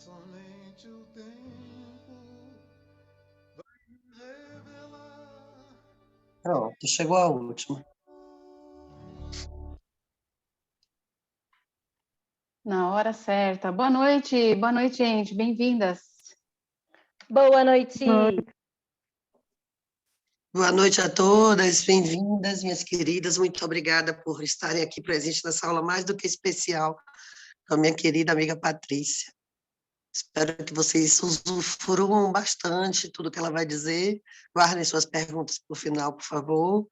Somente o tempo vai revelar. Pronto, chegou a última. Na hora certa. boa noite, gente. Bem-vindas. Boa noite. Boa noite a todas, bem-vindas, minhas queridas. Muito obrigada por estarem aqui presentes nessa aula mais do que especial com a minha querida amiga Patrícia. Espero que vocês usufruam bastante tudo que ela vai dizer. Guardem suas perguntas para o final, por favor.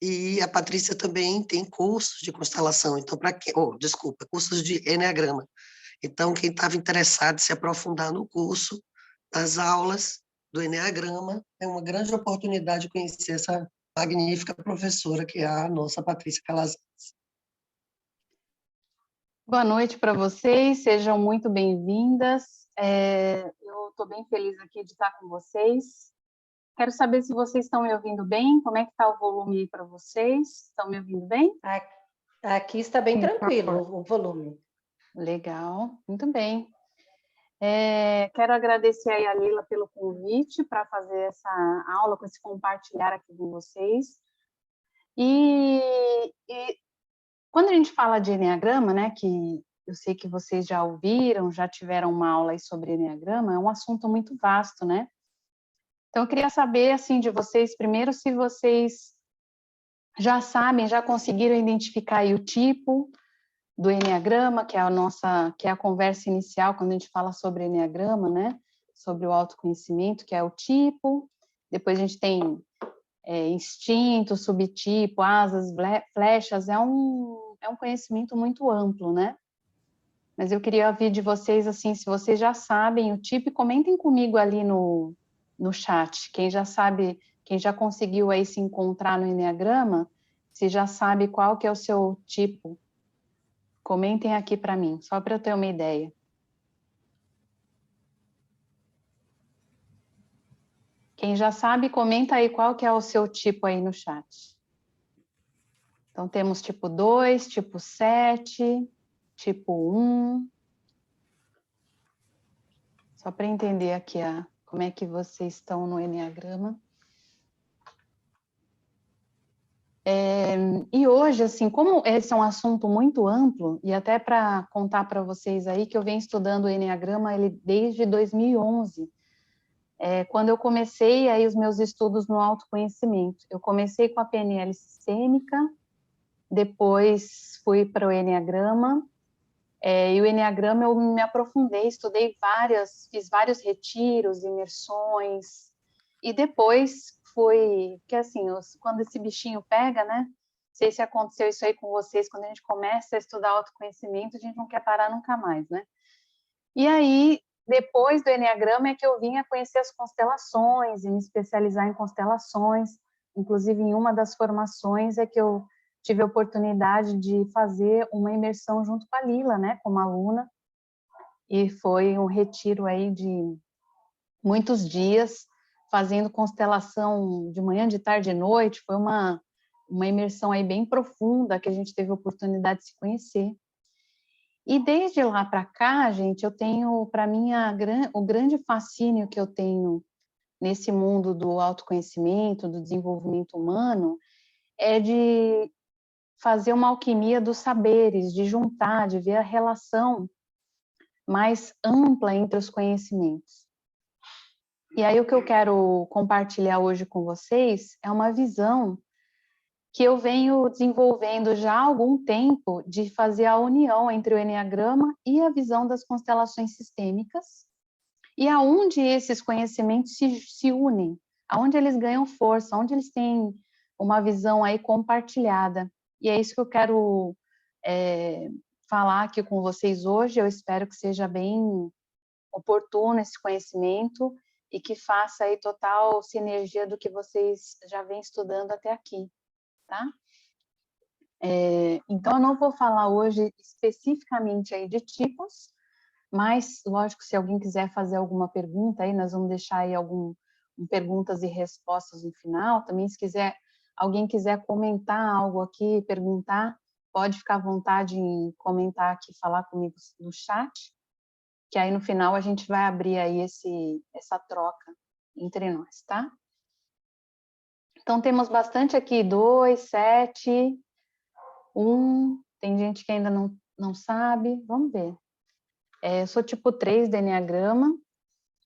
E a Patrícia também tem cursos de constelação, então, para quem. Oh, desculpa, cursos de Eneagrama. Então, quem estava interessado em se aprofundar no curso, nas aulas do Eneagrama, é uma grande oportunidade de conhecer essa magnífica professora que é a nossa Patrícia Calazans. Boa noite para vocês, sejam muito bem-vindas. Eu estou bem feliz aqui de estar com vocês. Quero saber se vocês estão me ouvindo bem, como é que está o volume aí para vocês? Estão me ouvindo bem? Aqui está bem tranquilo o volume. Legal, muito bem. Quero agradecer aí a Lila pelo convite para fazer essa aula, com esse compartilhar aqui com vocês. E quando a gente fala de Eneagrama, né, que eu sei que vocês já ouviram, já tiveram uma aula aí sobre Eneagrama, é um assunto muito vasto, né? Então, eu queria saber, assim, de vocês, primeiro, se vocês já sabem, já conseguiram identificar aí o tipo do Eneagrama, que é a conversa inicial, quando a gente fala sobre Eneagrama, né? Sobre o autoconhecimento, que é o tipo. Depois a gente tem instinto, subtipo, asas, flechas, é um conhecimento muito amplo, né? Mas eu queria ouvir de vocês, assim, se vocês já sabem o tipo, comentem comigo ali no chat. Quem já sabe, quem já conseguiu aí se encontrar no Eneagrama, se já sabe qual que é o seu tipo, comentem aqui para mim, só para eu ter uma ideia. Quem já sabe, comenta aí qual que é o seu tipo aí no chat. Então, temos tipo 2, tipo 7, tipo 1. Só para entender aqui como é que vocês estão no Eneagrama. E hoje, assim, como esse é um assunto muito amplo, e até para contar para vocês aí que eu venho estudando o Eneagrama ele desde 2011, quando eu comecei aí os meus estudos no autoconhecimento. Eu comecei com a PNL sistêmica, depois fui para o Eneagrama, e o Eneagrama eu me aprofundei, estudei fiz vários retiros, imersões, e depois fui, que assim, quando esse bichinho pega, né? Não sei se aconteceu isso aí com vocês, quando a gente começa a estudar autoconhecimento, a gente não quer parar nunca mais, né? E aí, depois do Eneagrama é que eu vim a conhecer as constelações e me especializar em constelações, inclusive em uma das formações é que eu tive a oportunidade de fazer uma imersão junto com a Lila, né, como aluna, e foi um retiro aí de muitos dias, fazendo constelação de manhã, de tarde e de noite, foi uma imersão aí bem profunda, que a gente teve a oportunidade de se conhecer. E desde lá para cá, gente, eu tenho, para mim, o grande fascínio que eu tenho nesse mundo do autoconhecimento, do desenvolvimento humano, é de fazer uma alquimia dos saberes, de juntar, de ver a relação mais ampla entre os conhecimentos. E aí o que eu quero compartilhar hoje com vocês é uma visão que eu venho desenvolvendo já há algum tempo de fazer a união entre o Eneagrama e a visão das constelações sistêmicas, e aonde esses conhecimentos se unem, aonde eles ganham força, onde eles têm uma visão aí compartilhada. E é isso que eu quero falar aqui com vocês hoje. Eu espero que seja bem oportuno esse conhecimento e que faça aí total sinergia do que vocês já vêm estudando até aqui, tá? Então, eu não vou falar hoje especificamente aí de tipos, mas, lógico, se alguém quiser fazer alguma pergunta, aí nós vamos deixar aí perguntas e respostas no final. Também, se alguém quiser comentar algo aqui, perguntar, pode ficar à vontade em comentar aqui, falar comigo no chat. que aí no final a gente vai abrir aí essa troca entre nós, tá? Então, temos bastante aqui, 2, 7, 1, tem gente que ainda não sabe, vamos ver. Eu sou tipo 3 do Enneagrama,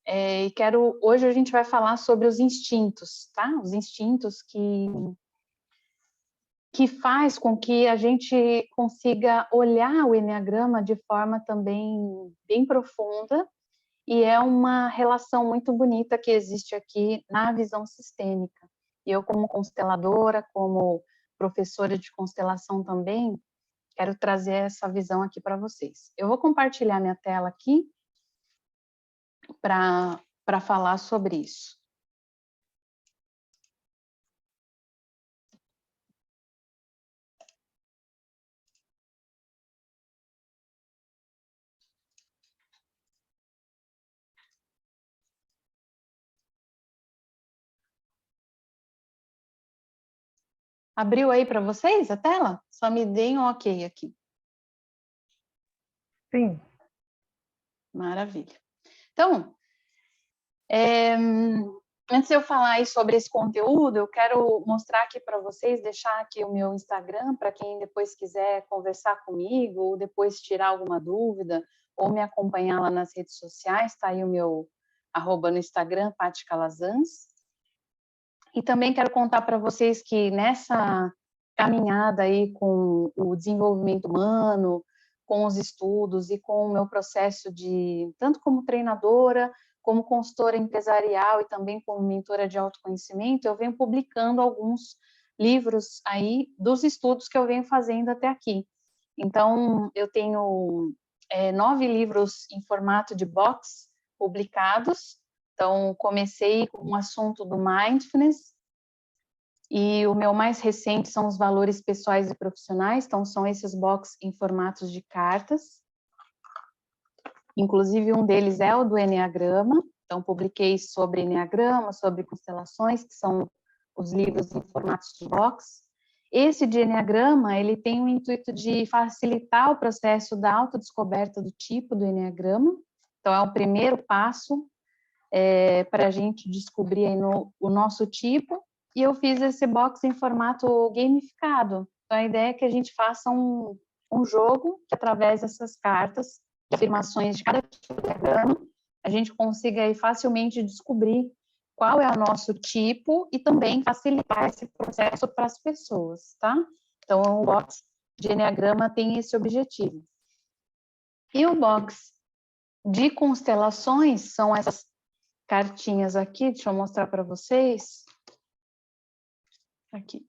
e hoje a gente vai falar sobre os instintos, tá? Os instintos que faz com que a gente consiga olhar o Enneagrama de forma também bem profunda, e é uma relação muito bonita que existe aqui na visão sistêmica. E eu, como consteladora, como professora de constelação também, quero trazer essa visão aqui para vocês. Eu vou compartilhar minha tela aqui para falar sobre isso. Abriu aí para vocês a tela? Só me deem um ok aqui. Sim. Maravilha. Então, antes de eu falar aí sobre esse conteúdo, eu quero mostrar aqui para vocês, deixar aqui o meu Instagram, para quem depois quiser conversar comigo, ou depois tirar alguma dúvida, ou me acompanhar lá nas redes sociais, tá aí o meu @ no Instagram, Paty Calazans. E também quero contar para vocês que nessa caminhada aí com o desenvolvimento humano, com os estudos e com o meu processo tanto como treinadora, como consultora empresarial e também como mentora de autoconhecimento, eu venho publicando alguns livros aí dos estudos que eu venho fazendo até aqui. Então, eu tenho 9 livros em formato de box publicados. Então, comecei com um assunto do mindfulness, e o meu mais recente são os valores pessoais e profissionais, então são esses box em formatos de cartas. Inclusive, um deles é o do Enneagrama, então publiquei sobre Enneagrama, sobre constelações, que são os livros em formatos de box. Esse de Enneagrama, ele tem o intuito de facilitar o processo da autodescoberta do tipo do Enneagrama, então é o primeiro passo para a gente descobrir aí o nosso tipo, e eu fiz esse box em formato gamificado. Então, a ideia é que a gente faça um jogo que, através dessas cartas, afirmações de cada tipo de diagrama, a gente consiga aí facilmente descobrir qual é o nosso tipo e também facilitar esse processo para as pessoas, tá? Então, o box de Enneagrama tem esse objetivo. E o box de constelações são essas cartinhas aqui, deixa eu mostrar para vocês. Aqui.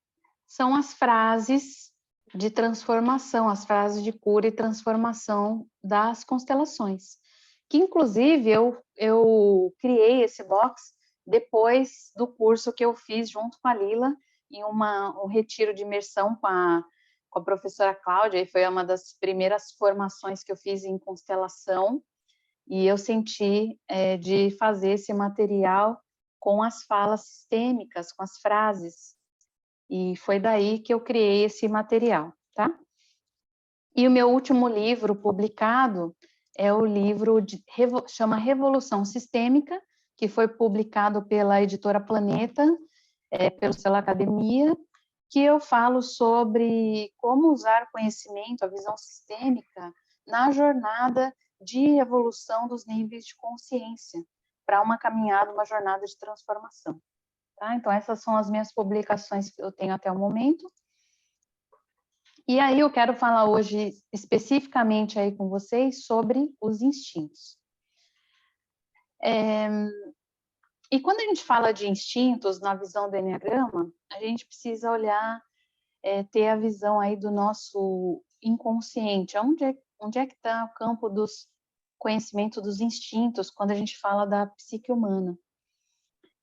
São as frases de transformação, as frases de cura e transformação das constelações. Que, inclusive, eu criei esse box depois do curso que eu fiz junto com a Lila, em um retiro de imersão com a professora Cláudia, e foi uma das primeiras formações que eu fiz em constelação, e eu senti de fazer esse material com as falas sistêmicas, com as frases, e foi daí que eu criei esse material, tá? E o meu último livro publicado é o livro chama Revolução Sistêmica, que foi publicado pela editora Planeta, pelo selo Academia, que eu falo sobre como usar o conhecimento, a visão sistêmica, na jornada de evolução dos níveis de consciência, para uma caminhada, uma jornada de transformação. Tá? Então, essas são as minhas publicações que eu tenho até o momento. E aí eu quero falar hoje especificamente aí com vocês sobre os instintos. E quando a gente fala de instintos na visão do Enneagrama, a gente precisa olhar, ter a visão aí do nosso inconsciente. Onde é que está o campo dos conhecimentos dos instintos quando a gente fala da psique humana?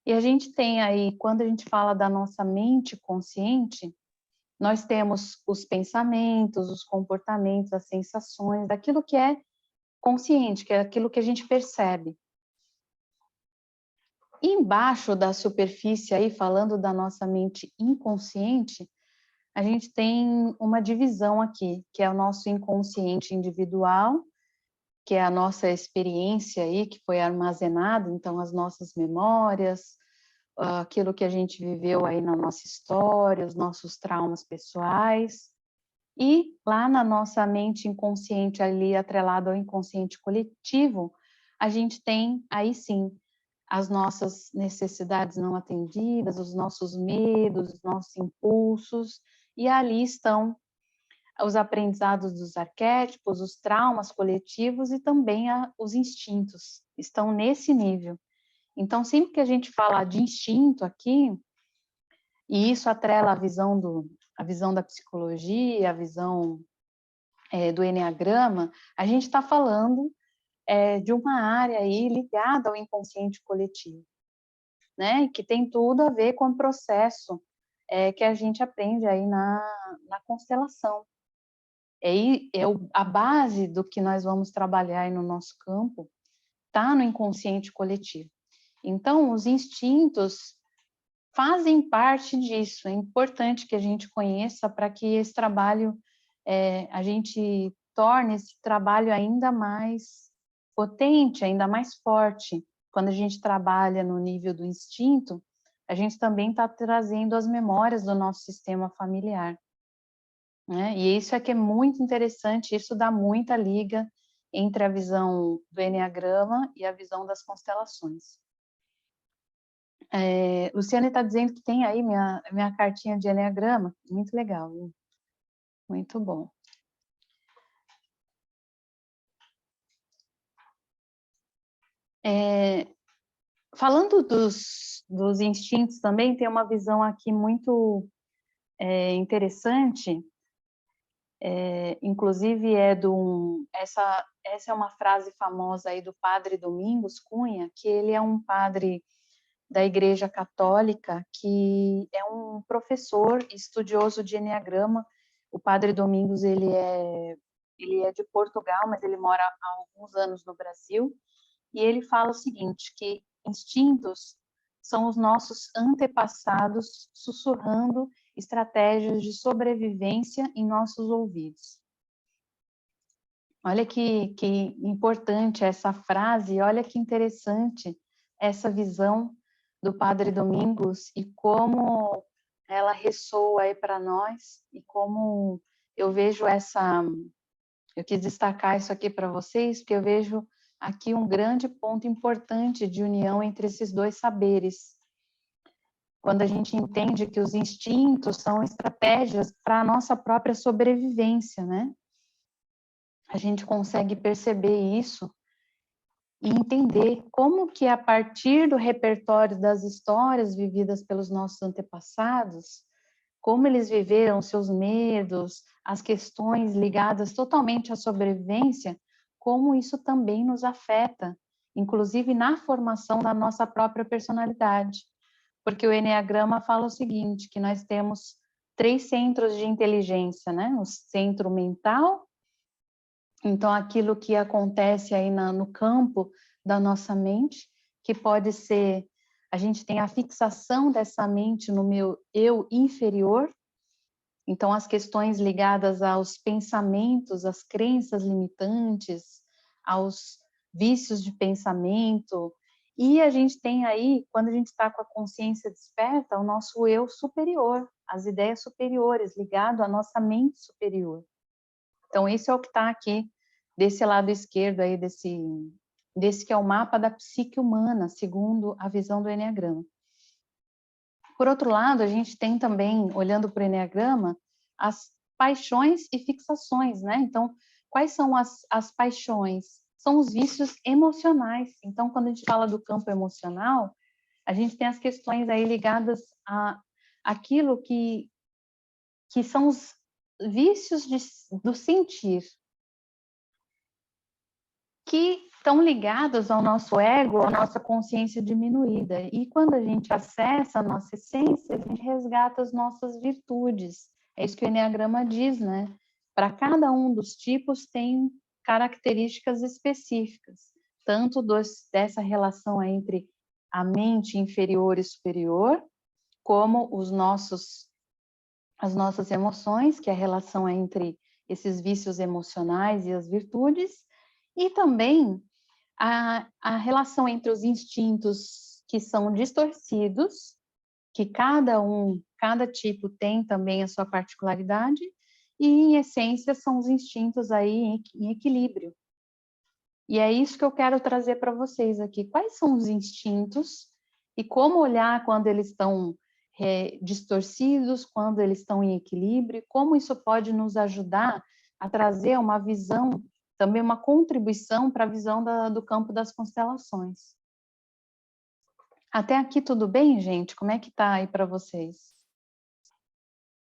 E a gente tem aí, quando a gente fala da nossa mente consciente, nós temos os pensamentos, os comportamentos, as sensações, daquilo que é consciente, que é aquilo que a gente percebe. E embaixo da superfície aí, falando da nossa mente inconsciente, a gente tem uma divisão aqui, que é o nosso inconsciente individual, que é a nossa experiência aí, que foi armazenada, então as nossas memórias, aquilo que a gente viveu aí na nossa história, os nossos traumas pessoais, e lá na nossa mente inconsciente, ali atrelado ao inconsciente coletivo, a gente tem aí sim as nossas necessidades não atendidas, os nossos medos, os nossos impulsos, e ali estão os aprendizados dos arquétipos, os traumas coletivos e também os instintos, estão nesse nível. Então, sempre que a gente fala de instinto aqui, e isso atrela a visão da psicologia, a visão do eneagrama, a gente está falando de uma área aí ligada ao inconsciente coletivo, né? Que tem tudo a ver com o processo que a gente aprende aí na constelação. A base do que nós vamos trabalhar aí no nosso campo está no inconsciente coletivo. Então, os instintos fazem parte disso. É importante que a gente conheça para que esse trabalho, a gente torne esse trabalho ainda mais potente, ainda mais forte. Quando a gente trabalha no nível do instinto, a gente também está trazendo as memórias do nosso sistema familiar, né? E isso é que é muito interessante, isso dá muita liga entre a visão do eneagrama e a visão das constelações. Luciane está dizendo que tem aí minha cartinha de eneagrama, muito legal, viu? Muito bom. Falando dos instintos também, tem uma visão aqui muito interessante, inclusive essa é uma frase famosa aí do padre Domingos Cunha, que ele é um padre da Igreja Católica, que é um professor estudioso de eneagrama. O padre Domingos, ele é de Portugal, mas ele mora há alguns anos no Brasil, e ele fala o seguinte, que instintos são os nossos antepassados sussurrando estratégias de sobrevivência em nossos ouvidos. Olha que importante essa frase, olha que interessante essa visão do Padre Domingos e como ela ressoa aí para nós e como eu vejo eu quis destacar isso aqui para vocês, porque eu vejo aqui um grande ponto importante de união entre esses dois saberes. Quando a gente entende que os instintos são estratégias para a nossa própria sobrevivência, né? A gente consegue perceber isso e entender como que a partir do repertório das histórias vividas pelos nossos antepassados, como eles viveram seus medos, as questões ligadas totalmente à sobrevivência, como isso também nos afeta, inclusive na formação da nossa própria personalidade. Porque o Eneagrama fala o seguinte, que nós temos 3 centros de inteligência, né? O centro mental, então aquilo que acontece aí no campo da nossa mente, que pode ser, a gente tem a fixação dessa mente no meu eu inferior, então as questões ligadas aos pensamentos, às crenças limitantes, aos vícios de pensamento, e a gente tem aí, quando a gente está com a consciência desperta, o nosso eu superior, as ideias superiores, ligado à nossa mente superior. Então, esse é o que está aqui, desse lado esquerdo aí, desse que é o mapa da psique humana, segundo a visão do Eneagrama. Por outro lado, a gente tem também, olhando para o Eneagrama, as paixões e fixações, né? Então, quais são as paixões? São os vícios emocionais. Então, quando a gente fala do campo emocional, a gente tem as questões aí ligadas a aquilo que são os vícios do sentir, que estão ligados ao nosso ego, à nossa consciência diminuída. E quando a gente acessa a nossa essência, a gente resgata as nossas virtudes. É isso que o Eneagrama diz, né? Para cada um dos tipos tem características específicas, tanto dessa relação entre a mente inferior e superior, como as nossas emoções, que é a relação entre esses vícios emocionais e as virtudes, E também a relação entre os instintos que são distorcidos, que cada tipo tem também a sua particularidade, e em essência são os instintos aí em equilíbrio. E é isso que eu quero trazer para vocês aqui. Quais são os instintos e como olhar quando eles estão distorcidos, quando eles estão em equilíbrio, como isso pode nos ajudar a trazer uma visão, também uma contribuição para a visão do campo das constelações. Até aqui tudo bem, gente? Como é que tá aí para vocês?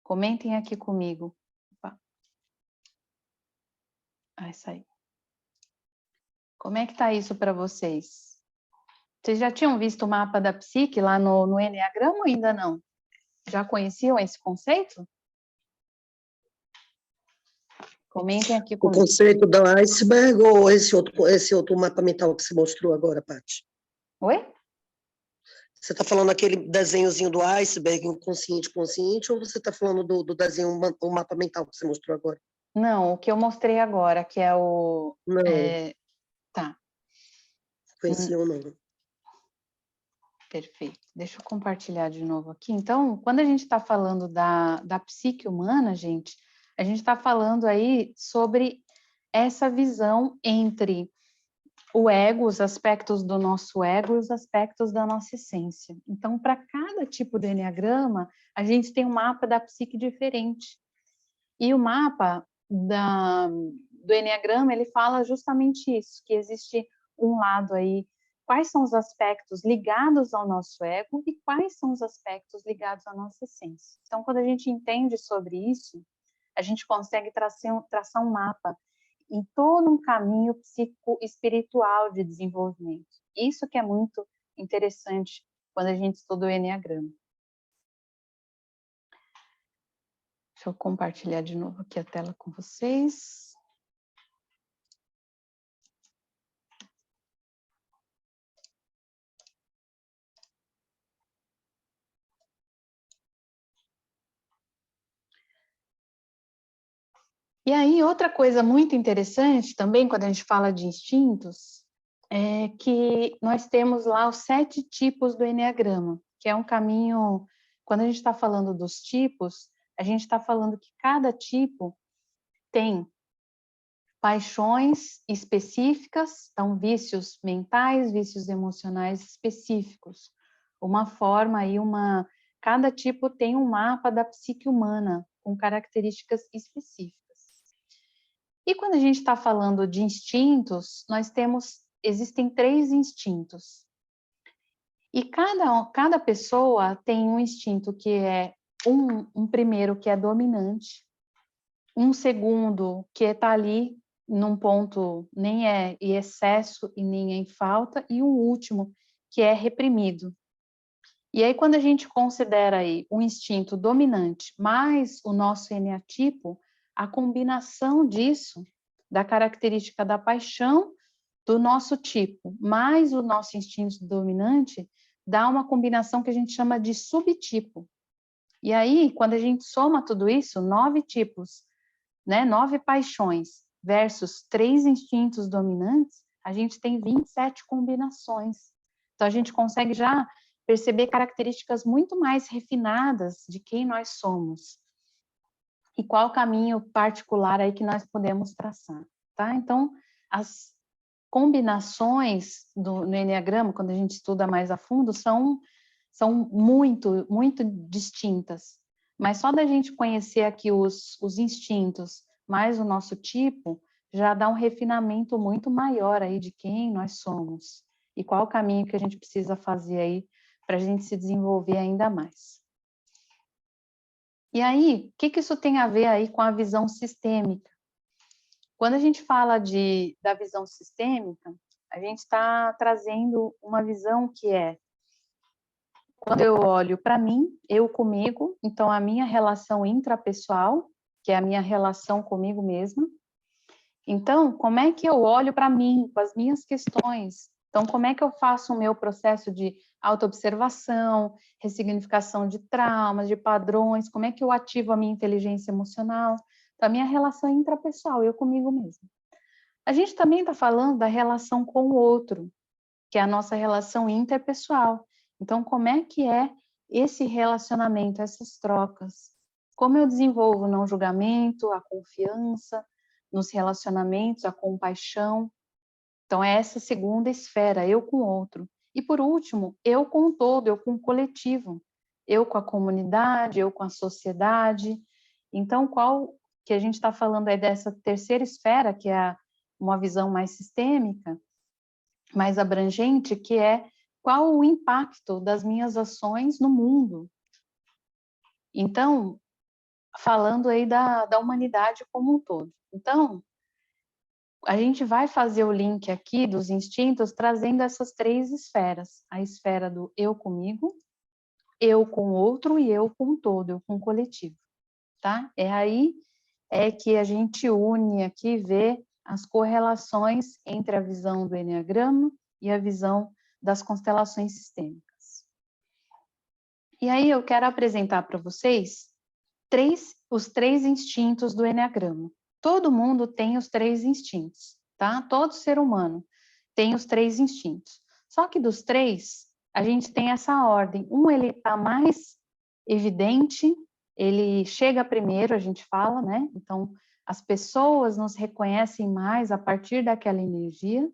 Comentem aqui comigo. Opa. Isso aí. Como é que tá isso para vocês? Vocês já tinham visto o mapa da psique lá no Eneagrama ou ainda não? Já conheciam esse conceito? Comentem aqui comigo. O conceito do iceberg ou esse outro mapa mental que você mostrou agora, Paty? Oi? Você está falando aquele desenhozinho do iceberg, inconsciente, consciente, ou você está falando do desenho, o mapa mental que você mostrou agora? Não, o que eu mostrei agora, que é o... Não. Tá. Conhecia ou não? Perfeito. Deixa eu compartilhar de novo aqui. Então, quando a gente está falando da psique humana, gente, a gente está falando aí sobre essa visão entre o ego, os aspectos do nosso ego e os aspectos da nossa essência. Então, para cada tipo de eneagrama, a gente tem um mapa da psique diferente. E o mapa do eneagrama, ele fala justamente isso, que existe um lado aí, quais são os aspectos ligados ao nosso ego e quais são os aspectos ligados à nossa essência. Então, quando a gente entende sobre isso, a gente consegue traçar um mapa em todo um caminho psico-espiritual de desenvolvimento. Isso que é muito interessante quando a gente estuda o Eneagrama. Deixa eu compartilhar de novo aqui a tela com vocês. E aí, outra coisa muito interessante também, quando a gente fala de instintos, é que nós temos lá os 7 tipos do Eneagrama, que é um caminho, quando a gente está falando dos tipos, a gente está falando que cada tipo tem paixões específicas, então vícios mentais, vícios emocionais específicos. Uma forma aí, cada tipo tem um mapa da psique humana, com características específicas. E quando a gente está falando de instintos, existem 3 instintos. E cada pessoa tem um instinto que é um primeiro que é dominante, um segundo que está ali num ponto nem é em excesso e nem é em falta, e um último que é reprimido. E aí quando a gente considera aí o instinto dominante mais o nosso eneatipo, a combinação disso, da característica da paixão do nosso tipo, mais o nosso instinto dominante, dá uma combinação que a gente chama de subtipo. E aí, quando a gente soma tudo isso, 9 tipos, né, 9 paixões versus 3 instintos dominantes, a gente tem 27 combinações. Então, a gente consegue já perceber características muito mais refinadas de quem nós somos e qual caminho particular aí que nós podemos traçar, tá? Então, as combinações no Eneagrama, quando a gente estuda mais a fundo, são muito, muito distintas. Mas só da gente conhecer aqui os instintos mais o nosso tipo, já dá um refinamento muito maior aí de quem nós somos e qual o caminho que a gente precisa fazer aí para a gente se desenvolver ainda mais. E aí, o que isso tem a ver aí com a visão sistêmica? Quando a gente fala da visão sistêmica, a gente está trazendo uma visão que é, quando eu olho para mim, eu comigo, então a minha relação intrapessoal, que é a minha relação comigo mesma. Então, como é que eu olho para mim, com as minhas questões? Então, como é que eu faço o meu processo de autoobservação, ressignificação de traumas, de padrões, como é que eu ativo a minha inteligência emocional? Então, a minha relação intrapessoal, eu comigo mesma. A gente também está falando da relação com o outro, que é a nossa relação interpessoal. Então, como é que é esse relacionamento, essas trocas? Como eu desenvolvo o não julgamento, a confiança nos relacionamentos, a compaixão? Então, é essa segunda esfera, eu com o outro. E, por último, eu com o todo, eu com o coletivo. Eu com a comunidade, eu com a sociedade. Então, qual que a gente está falando aí dessa terceira esfera, que é uma visão mais sistêmica, mais abrangente, que é qual o impacto das minhas ações no mundo. Então, falando aí da humanidade como um todo. Então, a gente vai fazer o link aqui dos instintos trazendo essas três esferas. A esfera do eu comigo, eu com o outro e eu com o todo, eu com o coletivo, tá? É aí que a gente une aqui, vê as correlações entre a visão do Eneagrama e a visão das constelações sistêmicas. E aí eu quero apresentar para vocês os três instintos do Eneagrama. Todo mundo tem os três instintos, tá? Todo ser humano tem os três instintos. Só que dos três, a gente tem essa ordem. Um, ele está mais evidente, ele chega primeiro, a gente fala, né? Então, as pessoas nos reconhecem mais a partir daquela energia.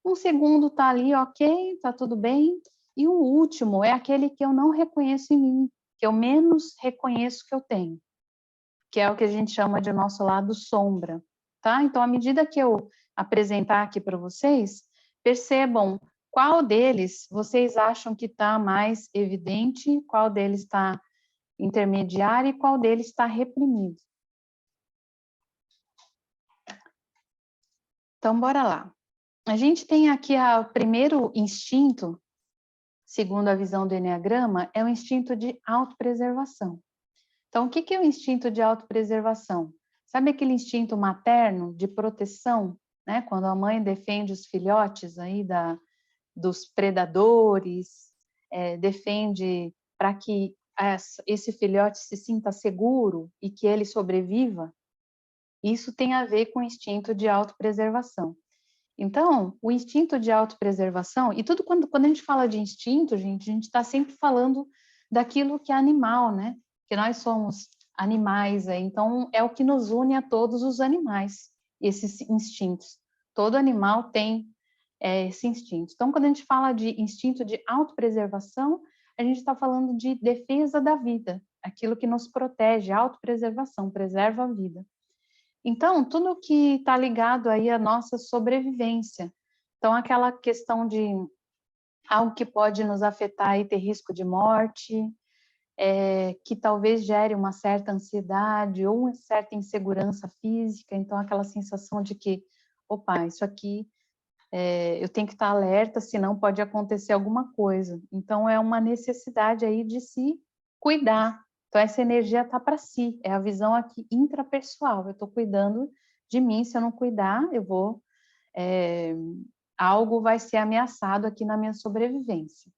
Um segundo está ali, ok, está tudo bem. E o último é aquele que eu não reconheço em mim, que eu menos reconheço que eu tenho, que é o que a gente chama de nosso lado sombra, tá? Então, à medida que eu apresentar aqui para vocês, percebam qual deles vocês acham que está mais evidente, qual deles está intermediário e qual deles está reprimido. Então, bora lá. A gente tem aqui o primeiro instinto, segundo a visão do Eneagrama, é o instinto de autopreservação. Então, o que é o instinto de autopreservação? Sabe aquele instinto materno de proteção, né? Quando a mãe defende os filhotes aí dos predadores, defende para que esse filhote se sinta seguro e que ele sobreviva. Isso tem a ver com o instinto de autopreservação. Então, o instinto de autopreservação, e tudo quando a gente fala de instinto, gente, a gente está sempre falando daquilo que é animal, né? Que nós somos animais, então é o que nos une a todos os animais, esses instintos. Todo animal tem esse instinto. Então, quando a gente fala de instinto de autopreservação, a gente está falando de defesa da vida, aquilo que nos protege, autopreservação, preserva a vida. Então, tudo que está ligado aí à nossa sobrevivência. Então, aquela questão de algo que pode nos afetar e ter risco de morte, que talvez gere uma certa ansiedade ou uma certa insegurança física. Então, aquela sensação de que, opa, isso aqui eu tenho que estar alerta, senão pode acontecer alguma coisa. Então, é uma necessidade aí de se cuidar. Então, essa energia está para si, é a visão aqui intrapessoal. Eu estou cuidando de mim, se eu não cuidar, algo vai ser ameaçado aqui na minha sobrevivência.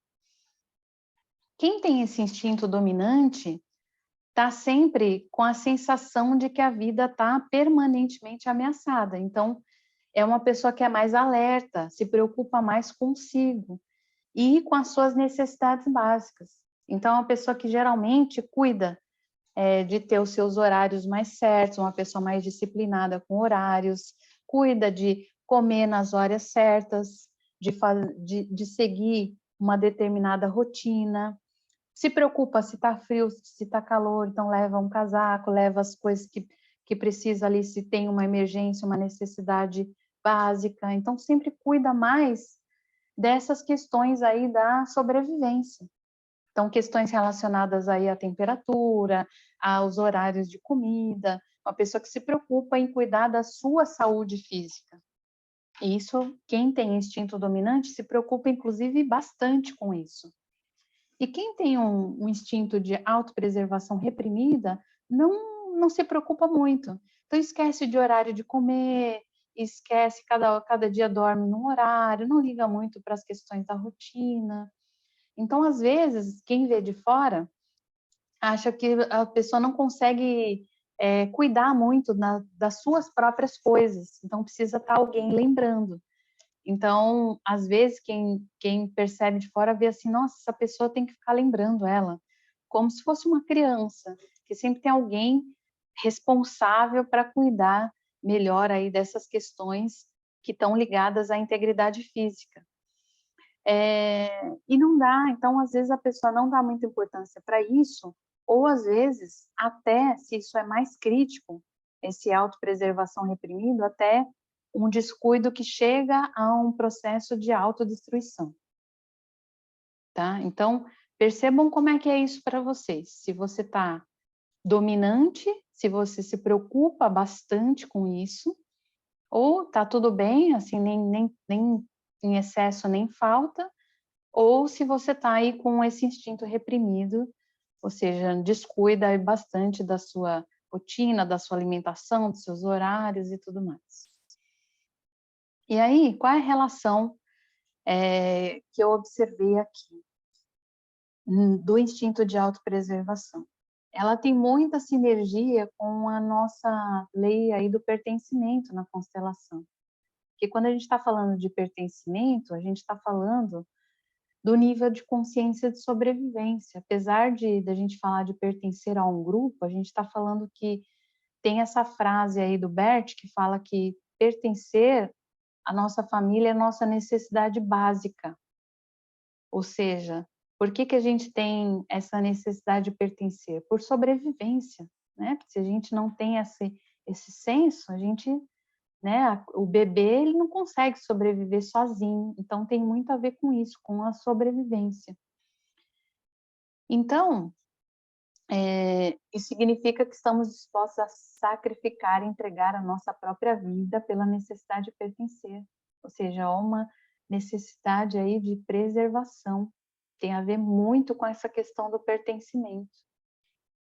Quem tem esse instinto dominante está sempre com a sensação de que a vida está permanentemente ameaçada. Então, é uma pessoa que é mais alerta, se preocupa mais consigo e com as suas necessidades básicas. Então, é uma pessoa que geralmente cuida de ter os seus horários mais certos, uma pessoa mais disciplinada com horários, cuida de comer nas horas certas, de seguir uma determinada rotina, se preocupa se está frio, se está calor, então leva um casaco, leva as coisas que precisa ali, se tem uma emergência, uma necessidade básica, então sempre cuida mais dessas questões aí da sobrevivência. Então, questões relacionadas aí à temperatura, aos horários de comida, uma pessoa que se preocupa em cuidar da sua saúde física. E isso, quem tem instinto dominante se preocupa, inclusive, bastante com isso. E quem tem um instinto de autopreservação reprimida, não se preocupa muito. Então, esquece de horário de comer, esquece, cada dia dorme num horário, não liga muito para as questões da rotina. Então, às vezes, quem vê de fora acha que a pessoa não consegue cuidar muito das suas próprias coisas. Então, precisa estar alguém lembrando. Então, às vezes, quem percebe de fora vê assim, nossa, essa pessoa tem que ficar lembrando ela, como se fosse uma criança, que sempre tem alguém responsável para cuidar melhor aí dessas questões que estão ligadas à integridade física. E não dá, então, às vezes a pessoa não dá muita importância para isso, ou às vezes, até, se isso é mais crítico, esse autopreservação reprimido, até um descuido que chega a um processo de autodestruição. Tá? Então, percebam como é que é isso para vocês. Se você está dominante, se você se preocupa bastante com isso, ou está tudo bem, assim, nem em excesso nem falta, ou se você está aí com esse instinto reprimido, ou seja, descuida bastante da sua rotina, da sua alimentação, dos seus horários e tudo mais. E aí, qual é a relação que eu observei aqui do instinto de autopreservação? Ela tem muita sinergia com a nossa lei aí do pertencimento na constelação. Porque quando a gente está falando de pertencimento, a gente está falando do nível de consciência de sobrevivência. Apesar de a gente falar de pertencer a um grupo, a gente está falando que tem essa frase aí do Bert que fala que pertencer à nossa família é a nossa necessidade básica. Ou seja, por que a gente tem essa necessidade de pertencer? Por sobrevivência, né? Porque se a gente não tem esse senso, a gente, né, o bebê ele não consegue sobreviver sozinho, então tem muito a ver com isso, com a sobrevivência. Então, isso significa que estamos dispostos a sacrificar e entregar a nossa própria vida pela necessidade de pertencer, ou seja, uma necessidade aí de preservação, tem a ver muito com essa questão do pertencimento,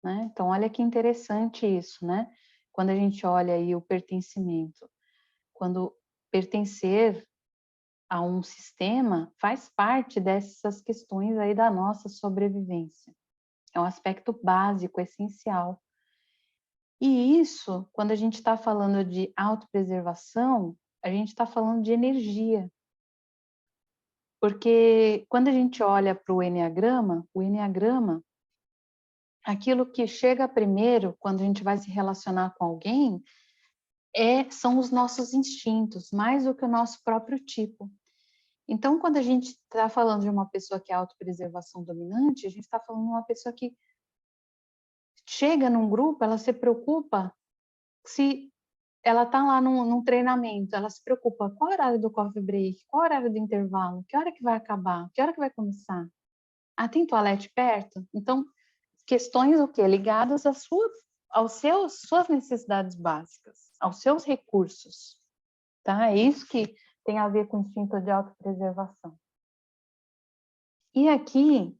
né? Então, olha que interessante isso, né? Quando a gente olha aí o pertencimento, quando pertencer a um sistema faz parte dessas questões aí da nossa sobrevivência. É um aspecto básico, essencial. E isso, quando a gente está falando de autopreservação, a gente está falando de energia. Porque quando a gente olha para o Eneagrama, aquilo que chega primeiro, quando a gente vai se relacionar com alguém, são os nossos instintos, mais do que o nosso próprio tipo. Então, quando a gente está falando de uma pessoa que é autopreservação dominante, a gente está falando de uma pessoa que chega num grupo, ela se preocupa se ela está lá num treinamento, ela se preocupa qual é o horário do coffee break, qual é o horário do intervalo, que hora que vai acabar, que hora que vai começar. Ah, tem toalete perto? Então, questões o quê? Ligadas suas necessidades básicas, aos seus recursos. Tá? É isso que tem a ver com o instinto de autopreservação. E aqui,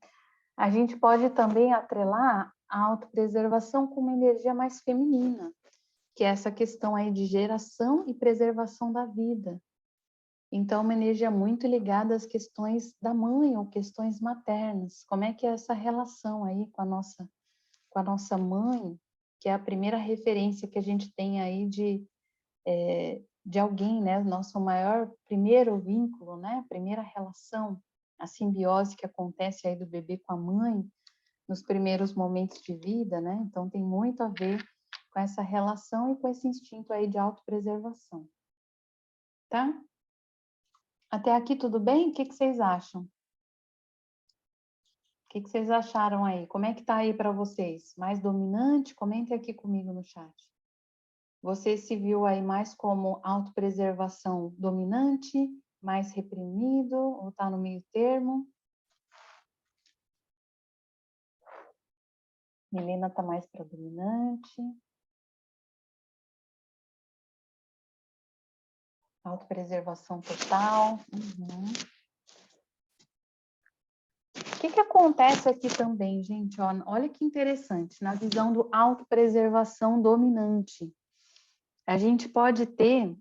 a gente pode também atrelar a autopreservação com uma energia mais feminina, que é essa questão aí de geração e preservação da vida. Então, uma energia muito ligada às questões da mãe ou questões maternas. Como é que é essa relação aí com a nossa mãe, que é a primeira referência que a gente tem aí de alguém, né? Nosso primeiro vínculo, né? Primeira relação, a simbiose que acontece aí do bebê com a mãe nos primeiros momentos de vida, né? Então, tem muito a ver com essa relação e com esse instinto aí de autopreservação. Tá? Até aqui tudo bem? O que vocês acham? O que vocês acharam aí? Como é que tá aí para vocês? Mais dominante? Comentem aqui comigo no chat. Você se viu aí mais como autopreservação dominante, mais reprimido, ou tá no meio termo? Milena tá mais para dominante. Autopreservação total. Uhum. O que acontece aqui também, gente? Olha que interessante, na visão do autopreservação dominante. A gente pode ter,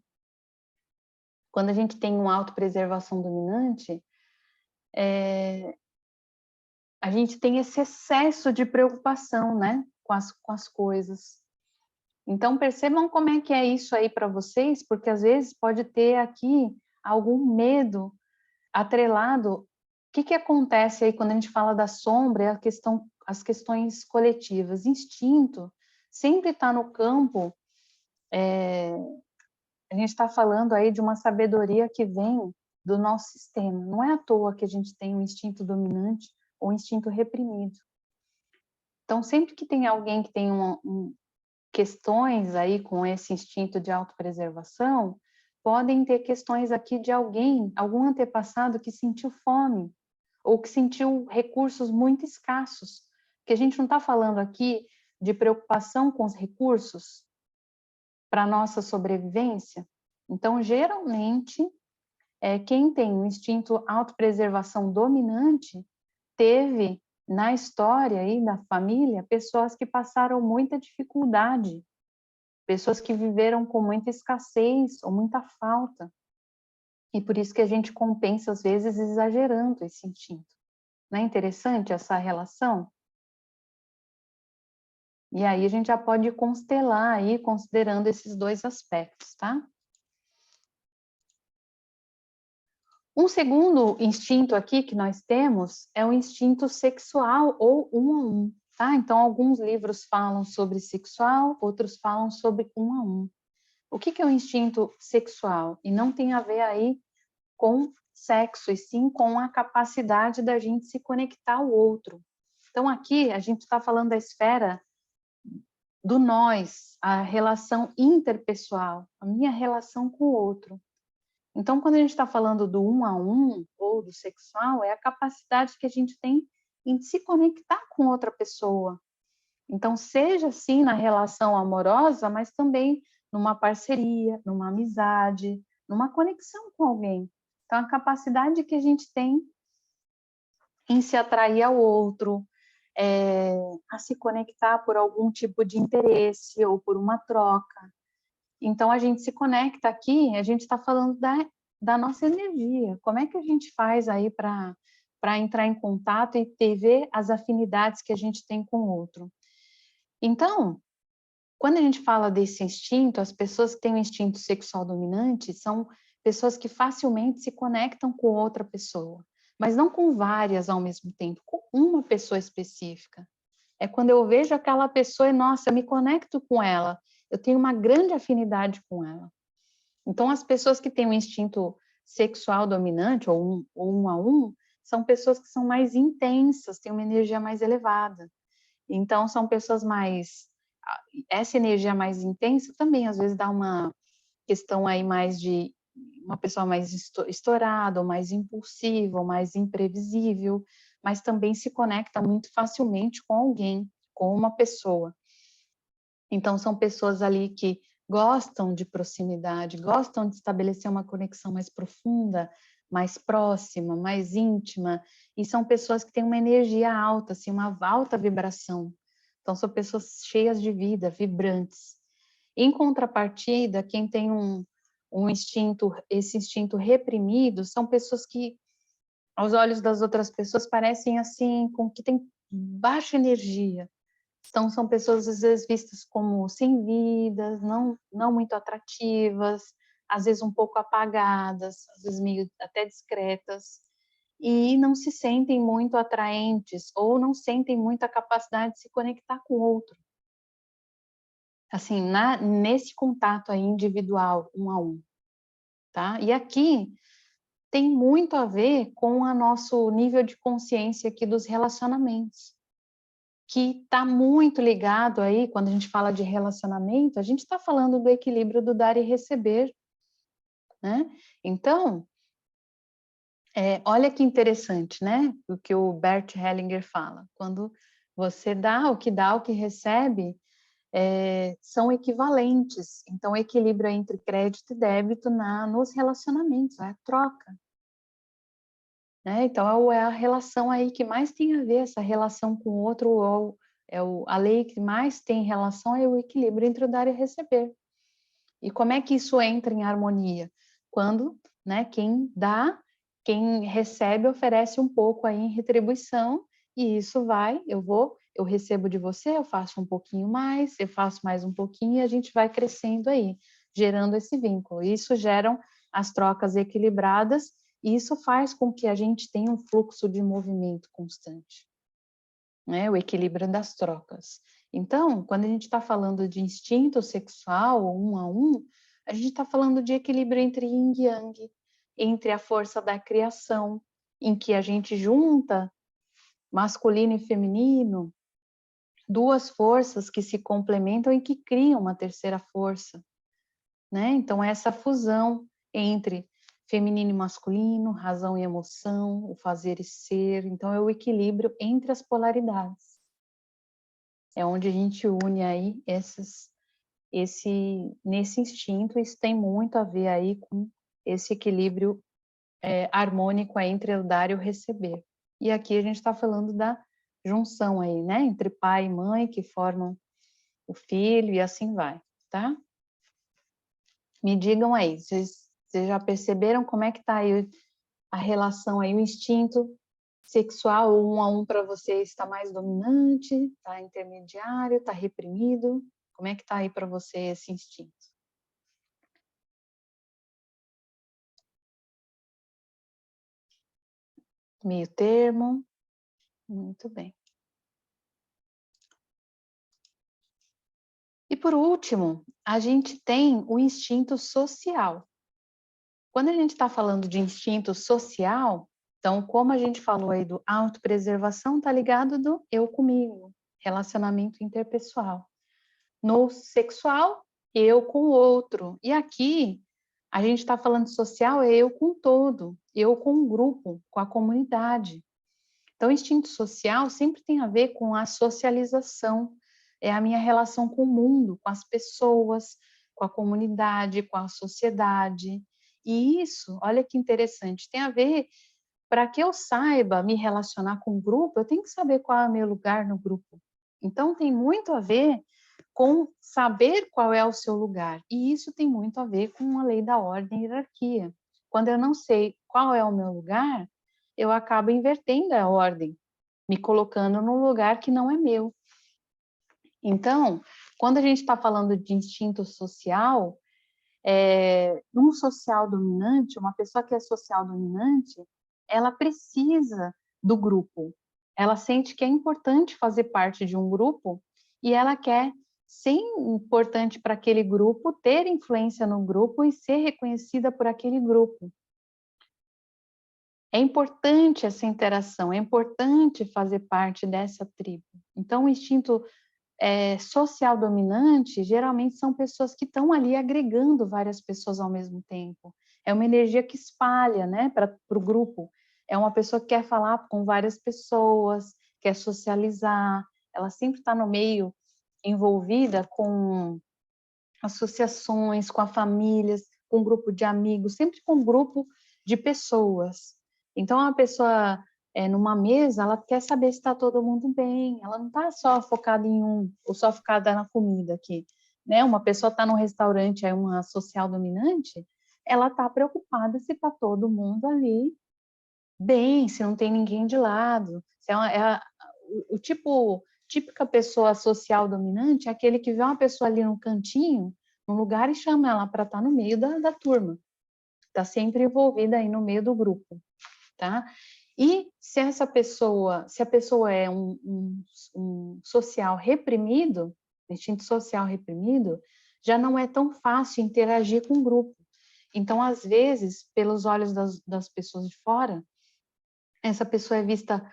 quando a gente tem uma autopreservação dominante, a gente tem esse excesso de preocupação, né, com as coisas. Então, percebam como é que é isso aí para vocês, porque às vezes pode ter aqui algum medo atrelado. O que acontece aí quando a gente fala da sombra, é as questões coletivas. Instinto sempre está no campo, a gente está falando aí de uma sabedoria que vem do nosso sistema. Não é à toa que a gente tem um instinto dominante ou um instinto reprimido. Então, sempre que tem alguém que tem questões aí com esse instinto de autopreservação, podem ter questões aqui de algum antepassado que sentiu fome, ou que sentiu recursos muito escassos, que a gente não está falando aqui de preocupação com os recursos para a nossa sobrevivência. Então, geralmente, quem tem um instinto autopreservação dominante, teve na história aí da família pessoas que passaram muita dificuldade, pessoas que viveram com muita escassez ou muita falta. E por isso que a gente compensa, às vezes, exagerando esse instinto. Não é interessante essa relação? E aí a gente já pode constelar aí, considerando esses dois aspectos, tá? Um segundo instinto aqui que nós temos é o instinto sexual ou 1 a 1, tá? Então, alguns livros falam sobre sexual, outros falam sobre 1 a 1. O que é o instinto sexual? E não tem a ver aí com sexo, e sim com a capacidade da gente se conectar ao outro. Então, aqui a gente está falando da esfera do nós, a relação interpessoal, a minha relação com o outro. Então, quando a gente está falando do 1 a 1 ou do sexual, é a capacidade que a gente tem em se conectar com outra pessoa. Então, seja assim na relação amorosa, mas também numa parceria, numa amizade, numa conexão com alguém. Então, a capacidade que a gente tem em se atrair ao outro, a se conectar por algum tipo de interesse ou por uma troca. Então, a gente se conecta aqui, a gente está falando da nossa energia. Como é que a gente faz aí para entrar em contato e ver as afinidades que a gente tem com o outro? Então, quando a gente fala desse instinto, as pessoas que têm um instinto sexual dominante são pessoas que facilmente se conectam com outra pessoa, mas não com várias ao mesmo tempo, com uma pessoa específica. É quando eu vejo aquela pessoa e, nossa, eu me conecto com ela, eu tenho uma grande afinidade com ela. Então, as pessoas que têm um instinto sexual dominante, ou 1 a 1, são pessoas que são mais intensas, têm uma energia mais elevada. Então, são pessoas mais... Essa energia mais intensa também, às vezes, dá uma questão aí mais de uma pessoa mais estourada, ou mais impulsiva, ou mais imprevisível, mas também se conecta muito facilmente com alguém, com uma pessoa. Então, são pessoas ali que gostam de proximidade, gostam de estabelecer uma conexão mais profunda, mais próxima, mais íntima, e são pessoas que têm uma energia alta, assim, uma alta vibração. Então, são pessoas cheias de vida, vibrantes. Em contrapartida, quem tem esse instinto reprimido, são pessoas que, aos olhos das outras pessoas, parecem assim, com que tem baixa energia. Então, são pessoas, às vezes, vistas como sem vidas, não muito atrativas, às vezes um pouco apagadas, às vezes meio até discretas, e não se sentem muito atraentes, ou não sentem muita capacidade de se conectar com o outro. Assim, nesse contato aí individual, 1 a 1, tá? E aqui tem muito a ver com o nosso nível de consciência aqui dos relacionamentos, que está muito ligado aí, quando a gente fala de relacionamento, a gente está falando do equilíbrio do dar e receber, né? Então, olha que interessante, né? O que o Bert Hellinger fala. Quando você dá, o que recebe, são equivalentes. Então, o equilíbrio entre crédito e débito nos relacionamentos, a troca. Né? Então, é a relação aí que mais tem a ver, essa relação com o outro, ou a lei que mais tem relação é o equilíbrio entre o dar e receber. E como é que isso entra em harmonia? Quando, né, quem dá, quem recebe, oferece um pouco aí em retribuição, e isso eu vou eu recebo de você, eu faço um pouquinho mais, eu faço mais um pouquinho e a gente vai crescendo aí, gerando esse vínculo. Isso geram as trocas equilibradas e isso faz com que a gente tenha um fluxo de movimento constante, né? O equilíbrio das trocas. Então, quando a gente está falando de instinto sexual, um a um, a gente está falando de equilíbrio entre yin e yang, entre a força da criação, em que a gente junta masculino e feminino, duas forças que se complementam e que criam uma terceira força, né? Então, essa fusão entre feminino e masculino, razão e emoção, o fazer e ser, então é o equilíbrio entre as polaridades. É onde a gente une aí nesse instinto, isso tem muito a ver aí com esse equilíbrio harmônico entre o dar e o receber. E aqui a gente está falando da junção aí, né, entre pai e mãe que formam o filho e assim vai, tá? Me digam aí, vocês já perceberam como é que está aí a relação aí, o instinto sexual, um a um para vocês está mais dominante, está intermediário, está reprimido? Como é que está aí para você esse instinto? Meio termo? Muito bem. E por último, a gente tem o instinto social. Quando a gente está falando de instinto social, então, como a gente falou aí do autopreservação, está ligado do eu comigo, relacionamento interpessoal. No sexual, eu com o outro. E aqui, a gente está falando de social, é eu com o todo, eu com o grupo, com a comunidade. Então, o instinto social sempre tem a ver com a socialização, é a minha relação com o mundo, com as pessoas, com a comunidade, com a sociedade. E isso, olha que interessante, tem a ver, para que eu saiba me relacionar com o grupo, eu tenho que saber qual é o meu lugar no grupo. Então, tem muito a ver com saber qual é o seu lugar. E isso tem muito a ver com a lei da ordem e hierarquia. Quando eu não sei qual é o meu lugar, eu acabo invertendo a ordem, me colocando num lugar que não é meu. Então, quando a gente está falando de instinto social, um social dominante, uma pessoa que é social dominante, ela precisa do grupo. Ela sente que é importante fazer parte de um grupo e ela quer ser importante para aquele grupo, ter influência no grupo e ser reconhecida por aquele grupo. É importante essa interação, é importante fazer parte dessa tribo. Então, o instinto social dominante, geralmente são pessoas que estão ali agregando várias pessoas ao mesmo tempo. É uma energia que espalha, né, para o grupo. É uma pessoa que quer falar com várias pessoas, quer socializar, ela sempre está no meio envolvida com associações, com a famílias, com um grupo de amigos, sempre com um grupo de pessoas. Então, a pessoa numa mesa, ela quer saber se está todo mundo bem, ela não está só focada em um, ou só focada na comida aqui, né? Uma pessoa está num restaurante, é uma social dominante, ela está preocupada se está todo mundo ali bem, se não tem ninguém de lado. Se típica pessoa social dominante é aquele que vê uma pessoa ali no cantinho, num lugar, e chama ela para estar no meio da turma. Está sempre envolvida aí no meio do grupo, tá? E se a pessoa é um social reprimido, instinto social reprimido, já não é tão fácil interagir com o grupo. Então, às vezes, pelos olhos das pessoas de fora, essa pessoa é vista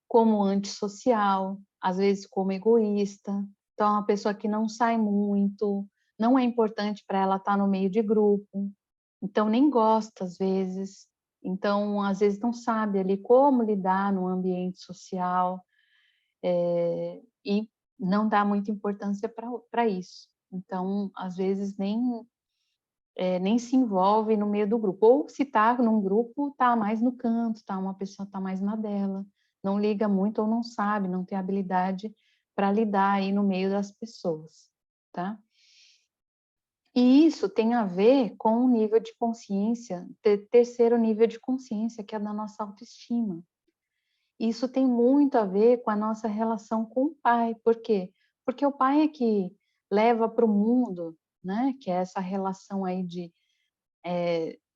como antissocial, às vezes como egoísta. Então, é uma pessoa que não sai muito, não é importante para ela estar no meio de grupo, então nem gosta às vezes. Então, às vezes não sabe ali como lidar no ambiente social e não dá muita importância para isso. Então, às vezes nem se envolve no meio do grupo. Ou se está num grupo, está mais no canto, uma pessoa está mais na dela, não liga muito ou não sabe, não tem habilidade para lidar aí no meio das pessoas, tá? E isso tem a ver com o nível de consciência, terceiro nível de consciência, que é da nossa autoestima. Isso tem muito a ver com a nossa relação com o pai. Por quê? Porque o pai é que leva para o mundo, né? Que é essa relação aí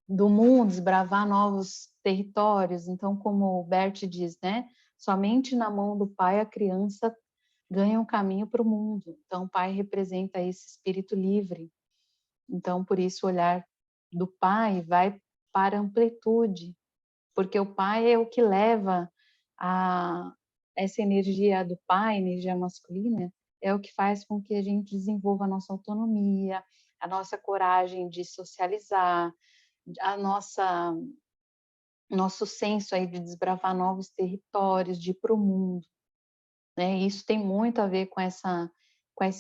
do mundo, desbravar novos territórios. Então, como o Bert diz, né? Somente na mão do pai a criança ganha um caminho para o mundo. Então, o pai representa esse espírito livre. Então, por isso, o olhar do pai vai para a amplitude, porque o pai é o que leva essa energia do pai, energia masculina, é o que faz com que a gente desenvolva a nossa autonomia, a nossa coragem de socializar, nosso senso aí de desbravar novos territórios, de ir para o mundo, né? Isso tem muito a ver com essa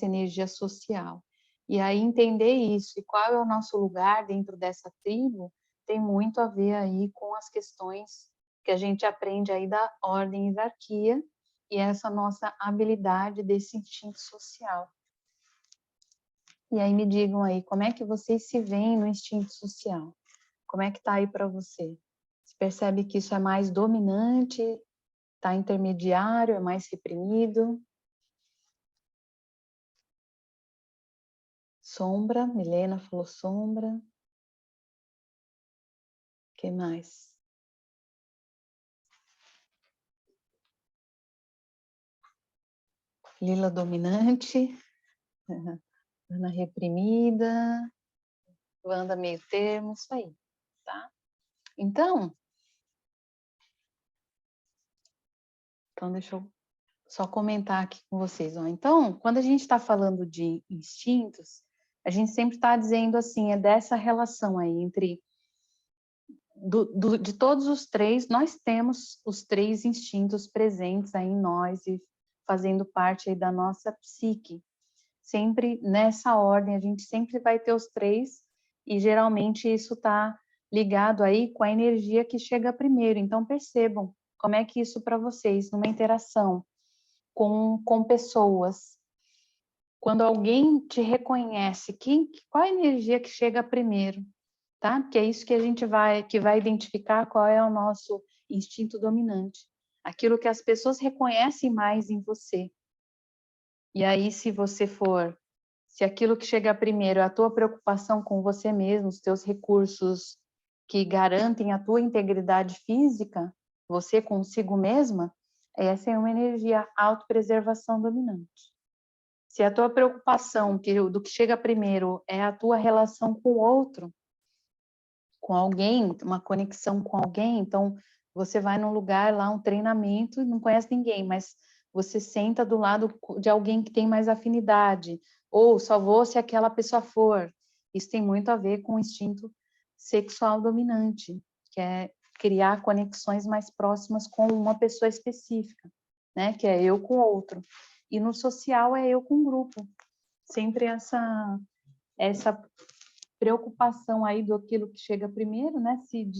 energia social. E aí entender isso e qual é o nosso lugar dentro dessa tribo tem muito a ver aí com as questões que a gente aprende aí da ordem e hierarquia e essa nossa habilidade desse instinto social. E aí me digam aí, como é que vocês se veem no instinto social? Como é que tá aí para você? Você percebe que isso é mais dominante, tá intermediário, é mais reprimido? Sombra, Milena falou sombra. O que mais? Lila dominante, Ana reprimida, Wanda meio termo, isso aí, tá? Então deixa eu só comentar aqui com vocês. Ó. Então, quando a gente está falando de instintos, a gente sempre está dizendo assim, é dessa relação aí entre de todos os três, nós temos os três instintos presentes aí em nós e fazendo parte aí da nossa psique. Sempre nessa ordem, a gente sempre vai ter os três e geralmente isso está ligado aí com a energia que chega primeiro. Então percebam como é que isso para vocês, numa interação com pessoas, quando alguém te reconhece, qual a energia que chega primeiro? Tá? Porque é isso que a gente vai identificar qual é o nosso instinto dominante. Aquilo que as pessoas reconhecem mais em você. E aí, se aquilo que chega primeiro é a tua preocupação com você mesmo, os teus recursos que garantem a tua integridade física, você consigo mesma, essa é uma energia autopreservação dominante. Se a tua preocupação do que chega primeiro é a tua relação com o outro, com alguém, uma conexão com alguém, então você vai num lugar lá, um treinamento, e não conhece ninguém, mas você senta do lado de alguém que tem mais afinidade, ou só vou se aquela pessoa for. Isso tem muito a ver com o instinto sexual dominante, que é criar conexões mais próximas com uma pessoa específica, né? Que é eu com o outro. E no social é eu com o grupo. Sempre essa preocupação aí do aquilo que chega primeiro, né? Se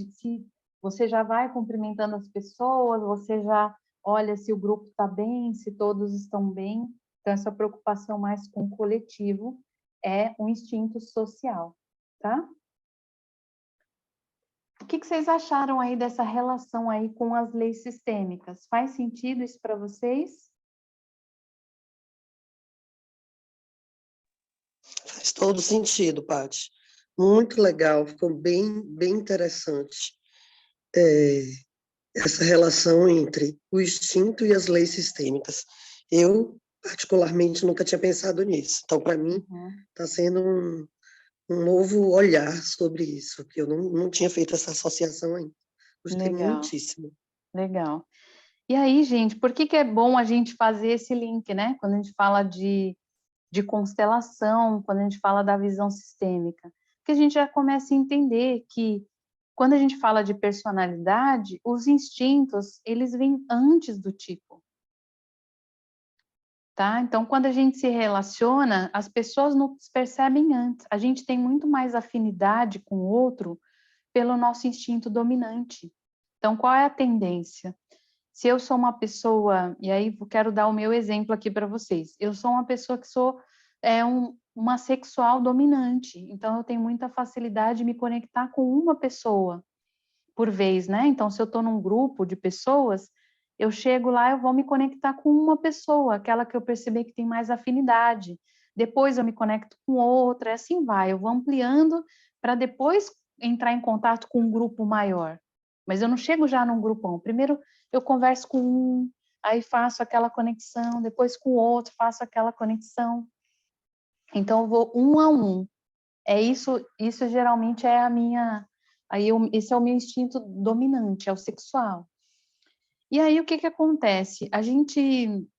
você já vai cumprimentando as pessoas, você já olha se o grupo está bem, se todos estão bem. Então, essa preocupação mais com o coletivo é um instinto social, tá? O que vocês acharam aí dessa relação aí com as leis sistêmicas? Faz sentido isso para vocês? Faz todo sentido, Paty. Muito legal, ficou bem, bem interessante essa relação entre o instinto e as leis sistêmicas. Eu, particularmente, nunca tinha pensado nisso. Então, para mim, está sendo um novo olhar sobre isso, que eu não tinha feito essa associação ainda. Gostei muitíssimo. Legal. E aí, gente, por que é bom a gente fazer esse link, né? Quando a gente fala de constelação, quando a gente fala da visão sistêmica, porque a gente já começa a entender que quando a gente fala de personalidade, os instintos, eles vêm antes do tipo. Tá? Então, quando a gente se relaciona, as pessoas nos percebem antes. A gente tem muito mais afinidade com o outro pelo nosso instinto dominante. Então, qual é a tendência? Se eu sou uma pessoa, e aí eu quero dar o meu exemplo aqui para vocês. Eu sou uma pessoa que sou uma sexual dominante, então eu tenho muita facilidade de me conectar com uma pessoa por vez, né? Então, se eu estou num grupo de pessoas, eu chego lá, eu vou me conectar com uma pessoa, aquela que eu perceber que tem mais afinidade. Depois eu me conecto com outra, assim vai. Eu vou ampliando para depois entrar em contato com um grupo maior. Mas eu não chego já num grupão. Primeiro eu converso com um, aí faço aquela conexão, depois com o outro, faço aquela conexão. Então eu vou um a um. Isso geralmente é a minha, esse é o meu instinto dominante, é o sexual. E aí o que acontece? A gente,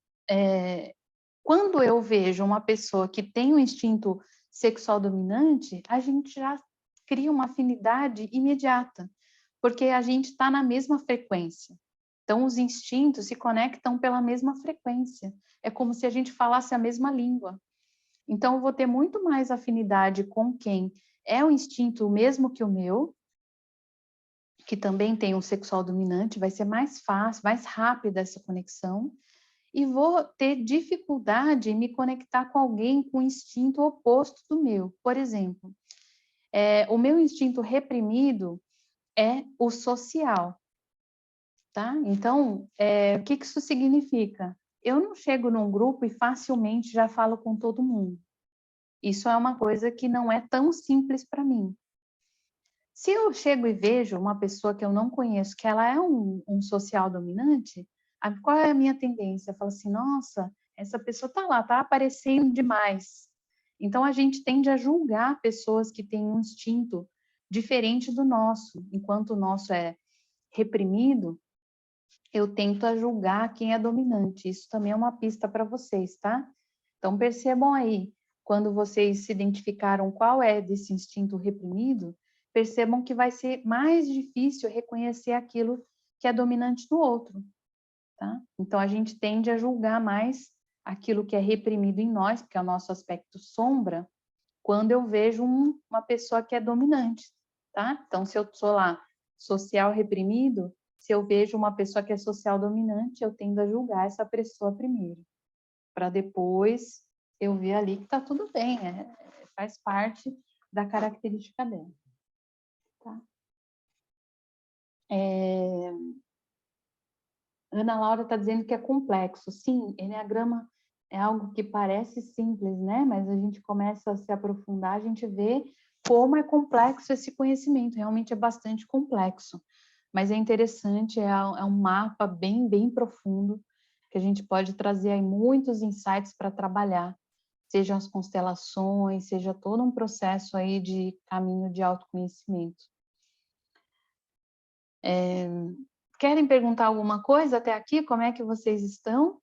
quando eu vejo uma pessoa que tem um instinto sexual dominante, a gente já cria uma afinidade imediata, porque a gente está na mesma frequência. Então, os instintos se conectam pela mesma frequência. É como se a gente falasse a mesma língua. Então, eu vou ter muito mais afinidade com quem é o instinto mesmo que o meu, que também tem um sexual dominante, vai ser mais fácil, mais rápida essa conexão, e vou ter dificuldade em me conectar com alguém com instinto oposto do meu. Por exemplo, o meu instinto reprimido é o social, tá? Então, o que isso significa? Eu não chego num grupo e facilmente já falo com todo mundo. Isso é uma coisa que não é tão simples para mim. Se eu chego e vejo uma pessoa que eu não conheço, que ela é um social dominante, qual é a minha tendência? Eu falo assim, nossa, essa pessoa está lá, está aparecendo demais. Então, a gente tende a julgar pessoas que têm um instinto diferente do nosso. Enquanto o nosso é reprimido, eu tento a julgar quem é dominante. Isso também é uma pista para vocês, tá? Então, percebam aí, quando vocês se identificaram qual é desse instinto reprimido, percebam que vai ser mais difícil reconhecer aquilo que é dominante no outro, tá? Então, a gente tende a julgar mais aquilo que é reprimido em nós, porque é o nosso aspecto sombra, quando eu vejo uma pessoa que é dominante, tá? Então, se eu sou lá social reprimido, se eu vejo uma pessoa que é social dominante, eu tendo a julgar essa pessoa primeiro, para depois eu ver ali que tá tudo bem, faz parte da característica dela. Tá? Ana Laura está dizendo que é complexo. Sim, enneagrama é algo que parece simples, né? Mas a gente começa a se aprofundar, a gente vê como é complexo esse conhecimento. Realmente é bastante complexo. Mas é interessante, é um mapa bem, bem profundo, que a gente pode trazer aí muitos insights para trabalhar, sejam as constelações, seja todo um processo aí de caminho de autoconhecimento. Querem perguntar alguma coisa até aqui? Como é que vocês estão?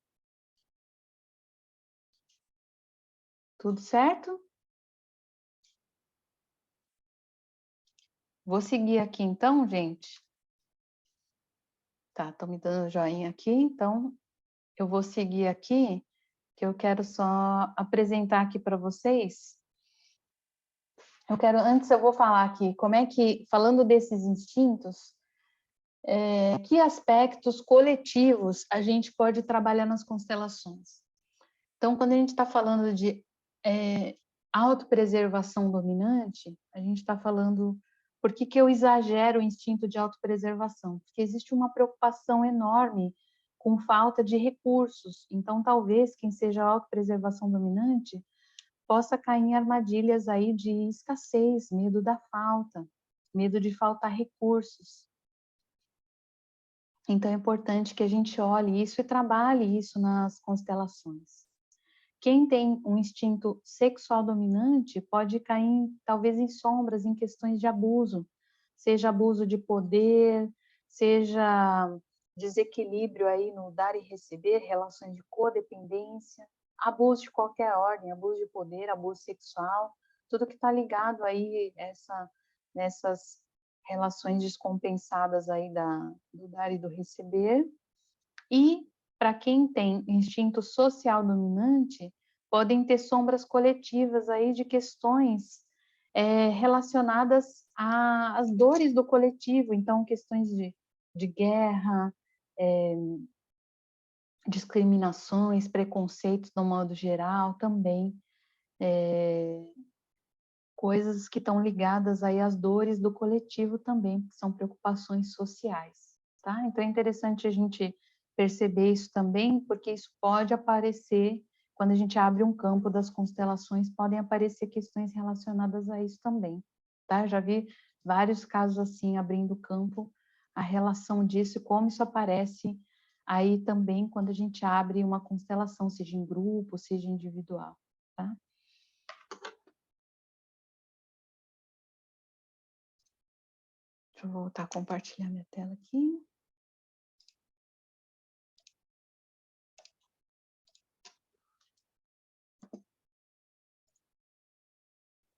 Tudo certo? Vou seguir aqui então, gente. Tá, estão me dando joinha aqui, então eu vou seguir aqui, que eu quero só apresentar aqui para vocês. Antes eu vou falar aqui, como é que, falando desses instintos, que aspectos coletivos a gente pode trabalhar nas constelações. Então, quando a gente está falando de autopreservação dominante, a gente está falando... Por que eu exagero o instinto de autopreservação? Porque existe uma preocupação enorme com falta de recursos. Então, talvez quem seja autopreservação dominante possa cair em armadilhas aí de escassez, medo da falta, medo de faltar recursos. Então, é importante que a gente olhe isso e trabalhe isso nas constelações. Quem tem um instinto sexual dominante pode cair, talvez, em sombras, em questões de abuso, seja abuso de poder, seja desequilíbrio aí no dar e receber, relações de codependência, abuso de qualquer ordem, abuso de poder, abuso sexual, tudo que está ligado aí nessas relações descompensadas aí do dar e do receber. E para quem tem instinto social dominante, podem ter sombras coletivas aí de questões relacionadas às dores do coletivo, então questões de guerra, discriminações, preconceitos no modo geral também, coisas que estão ligadas aí às dores do coletivo também, que são preocupações sociais, tá? Então é interessante a gente perceber isso também, porque isso pode aparecer, quando a gente abre um campo das constelações, podem aparecer questões relacionadas a isso também, tá? Eu já vi vários casos assim, abrindo campo, a relação disso, como isso aparece aí também quando a gente abre uma constelação, seja em grupo, seja individual, tá? Deixa eu voltar a compartilhar minha tela aqui.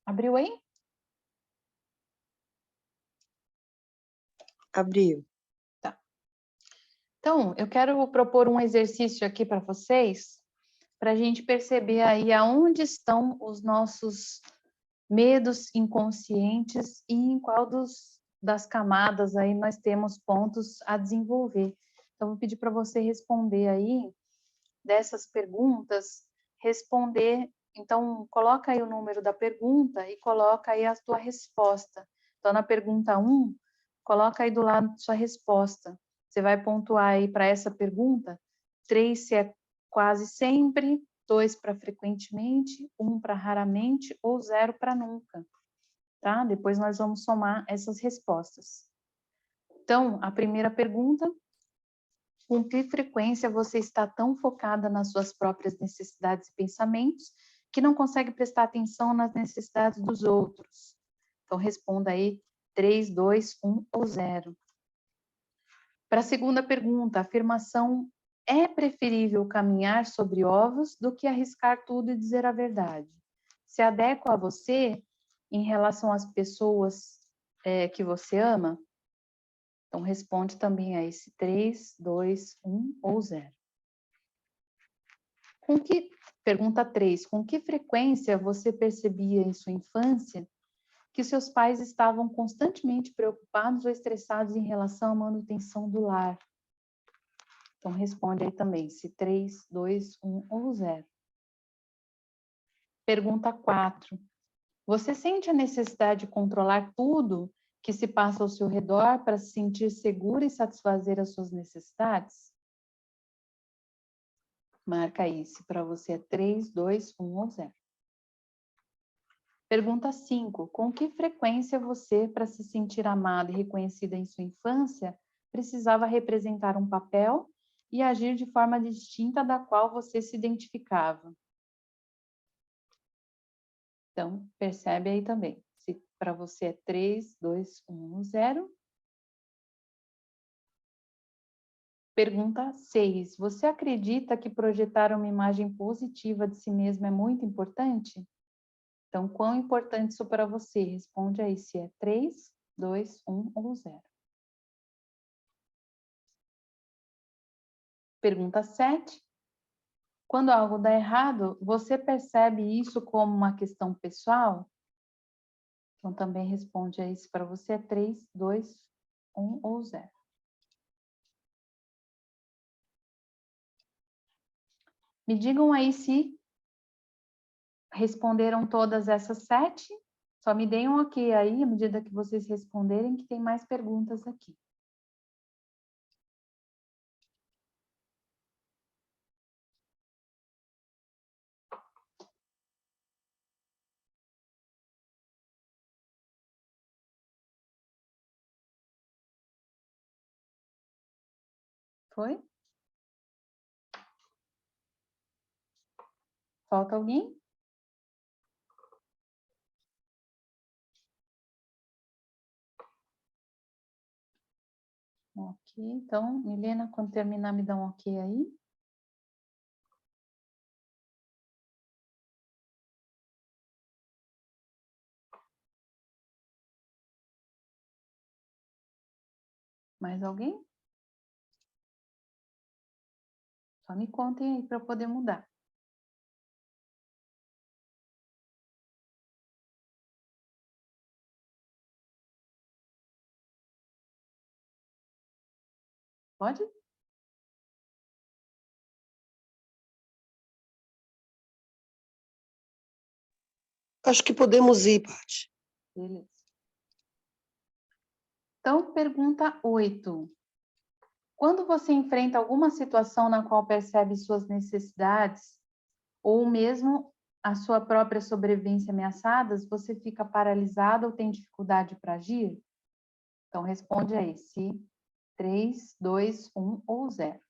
Abriu aí? Abriu. Tá. Então, eu quero propor um exercício aqui para vocês, para a gente perceber aí aonde estão os nossos medos inconscientes e em qual das camadas aí nós temos pontos a desenvolver. Então, vou pedir para você responder aí dessas perguntas, responder. Então, coloca aí o número da pergunta e coloca aí a tua resposta. Então, na pergunta 1, coloca aí do lado sua resposta. Você vai pontuar aí para essa pergunta 3 se é quase sempre, 2 para frequentemente, 1 para raramente ou 0 para nunca, tá? Depois nós vamos somar essas respostas. Então, a primeira pergunta: com que frequência você está tão focada nas suas próprias necessidades e pensamentos que não consegue prestar atenção nas necessidades dos outros? Então, responda aí 3, 2, 1 ou 0. Para a segunda pergunta, a afirmação: é preferível caminhar sobre ovos do que arriscar tudo e dizer a verdade? Se adequa a você em relação às pessoas que você ama? Então, responde também a esse 3, 2, 1 ou 0. Pergunta 3. Com que frequência você percebia em sua infância que seus pais estavam constantemente preocupados ou estressados em relação à manutenção do lar? Então, responde aí também, se 3, 2, 1 ou 0. Pergunta 4. Você sente a necessidade de controlar tudo que se passa ao seu redor para se sentir segura e satisfazer as suas necessidades? Marca aí, se para você é 3, 2, 1 ou 0. Pergunta 5. Com que frequência você, para se sentir amada e reconhecida em sua infância, precisava representar um papel e agir de forma distinta da qual você se identificava? Então, percebe aí também. Se para você é 3, 2, 1, 0. Pergunta 6. Você acredita que projetar uma imagem positiva de si mesmo é muito importante? Então, quão importante isso para você? Responde aí se é 3, 2, 1 ou 0. Pergunta 7. Quando algo dá errado, você percebe isso como uma questão pessoal? Então, também responde aí se para você é 3, 2, 1 ou 0. Me digam aí se responderam todas essas 7. Só me deem um ok aí, à medida que vocês responderem, que tem mais perguntas aqui. Foi? Falta alguém? Ok, então, Milena, quando terminar, me dá um ok aí. Mais alguém? Só me contem aí para eu poder mudar. Pode? Acho que podemos ir, Paty. Beleza. Então, pergunta 8. Quando você enfrenta alguma situação na qual percebe suas necessidades, ou mesmo a sua própria sobrevivência ameaçadas, você fica paralisado ou tem dificuldade para agir? Então, responde aí, se 3, 2, 1 ou 0.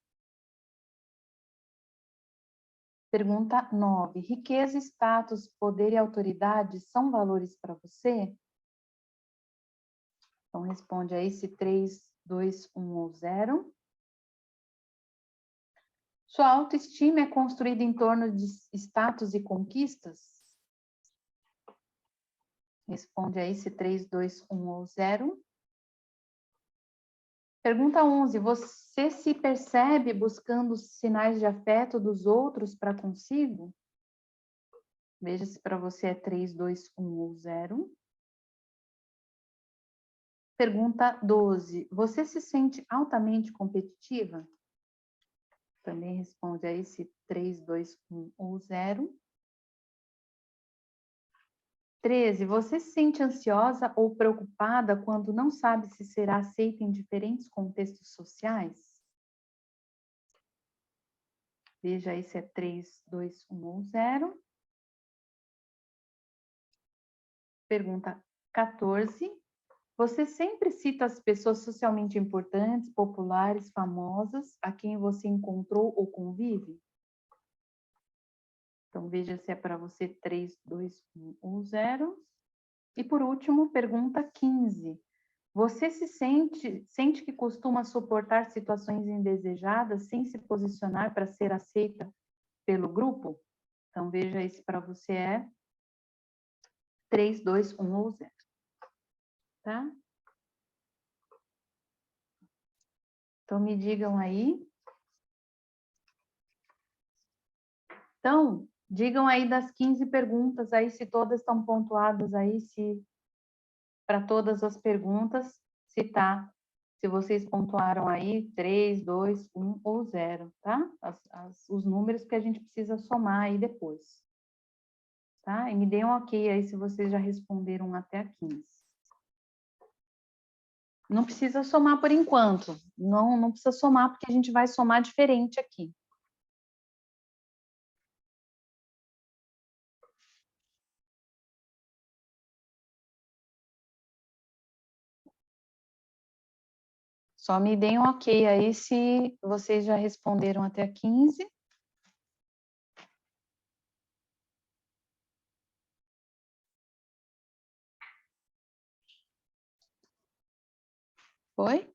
Pergunta 9. Riqueza, status, poder e autoridade são valores para você? Então, responde aí se 3, 2, 1 ou 0. Sua autoestima é construída em torno de status e conquistas? Responde aí se 3, 2, 1 ou 0. Pergunta 11. Você se percebe buscando sinais de afeto dos outros para consigo? Veja se para você é 3, 2, 1 ou 0. Pergunta 12. Você se sente altamente competitiva? Também responde aí se 3, 2, 1 ou 0. 13. Você se sente ansiosa ou preocupada quando não sabe se será aceita em diferentes contextos sociais? Veja aí se é 3, 2, 1 ou 0. Pergunta 14. Você sempre cita as pessoas socialmente importantes, populares, famosas, a quem você encontrou ou convive? Então, veja se é para você 3, 2, 1 ou 0. E, por último, pergunta 15. Você se sente que costuma suportar situações indesejadas sem se posicionar para ser aceita pelo grupo? Então, veja se para você é 3, 2, 1 ou 0. Tá? Então, me digam aí. Então, digam aí das 15 perguntas aí, se todas estão pontuadas aí, se para todas as perguntas, se tá, se vocês pontuaram aí 3, 2, 1 ou 0, tá? Os números que a gente precisa somar aí depois. Tá? E me deem um ok aí se vocês já responderam até a 15. Não precisa somar por enquanto. Não precisa somar, porque a gente vai somar diferente aqui. Só me deem um ok aí se vocês já responderam até a 15. Foi?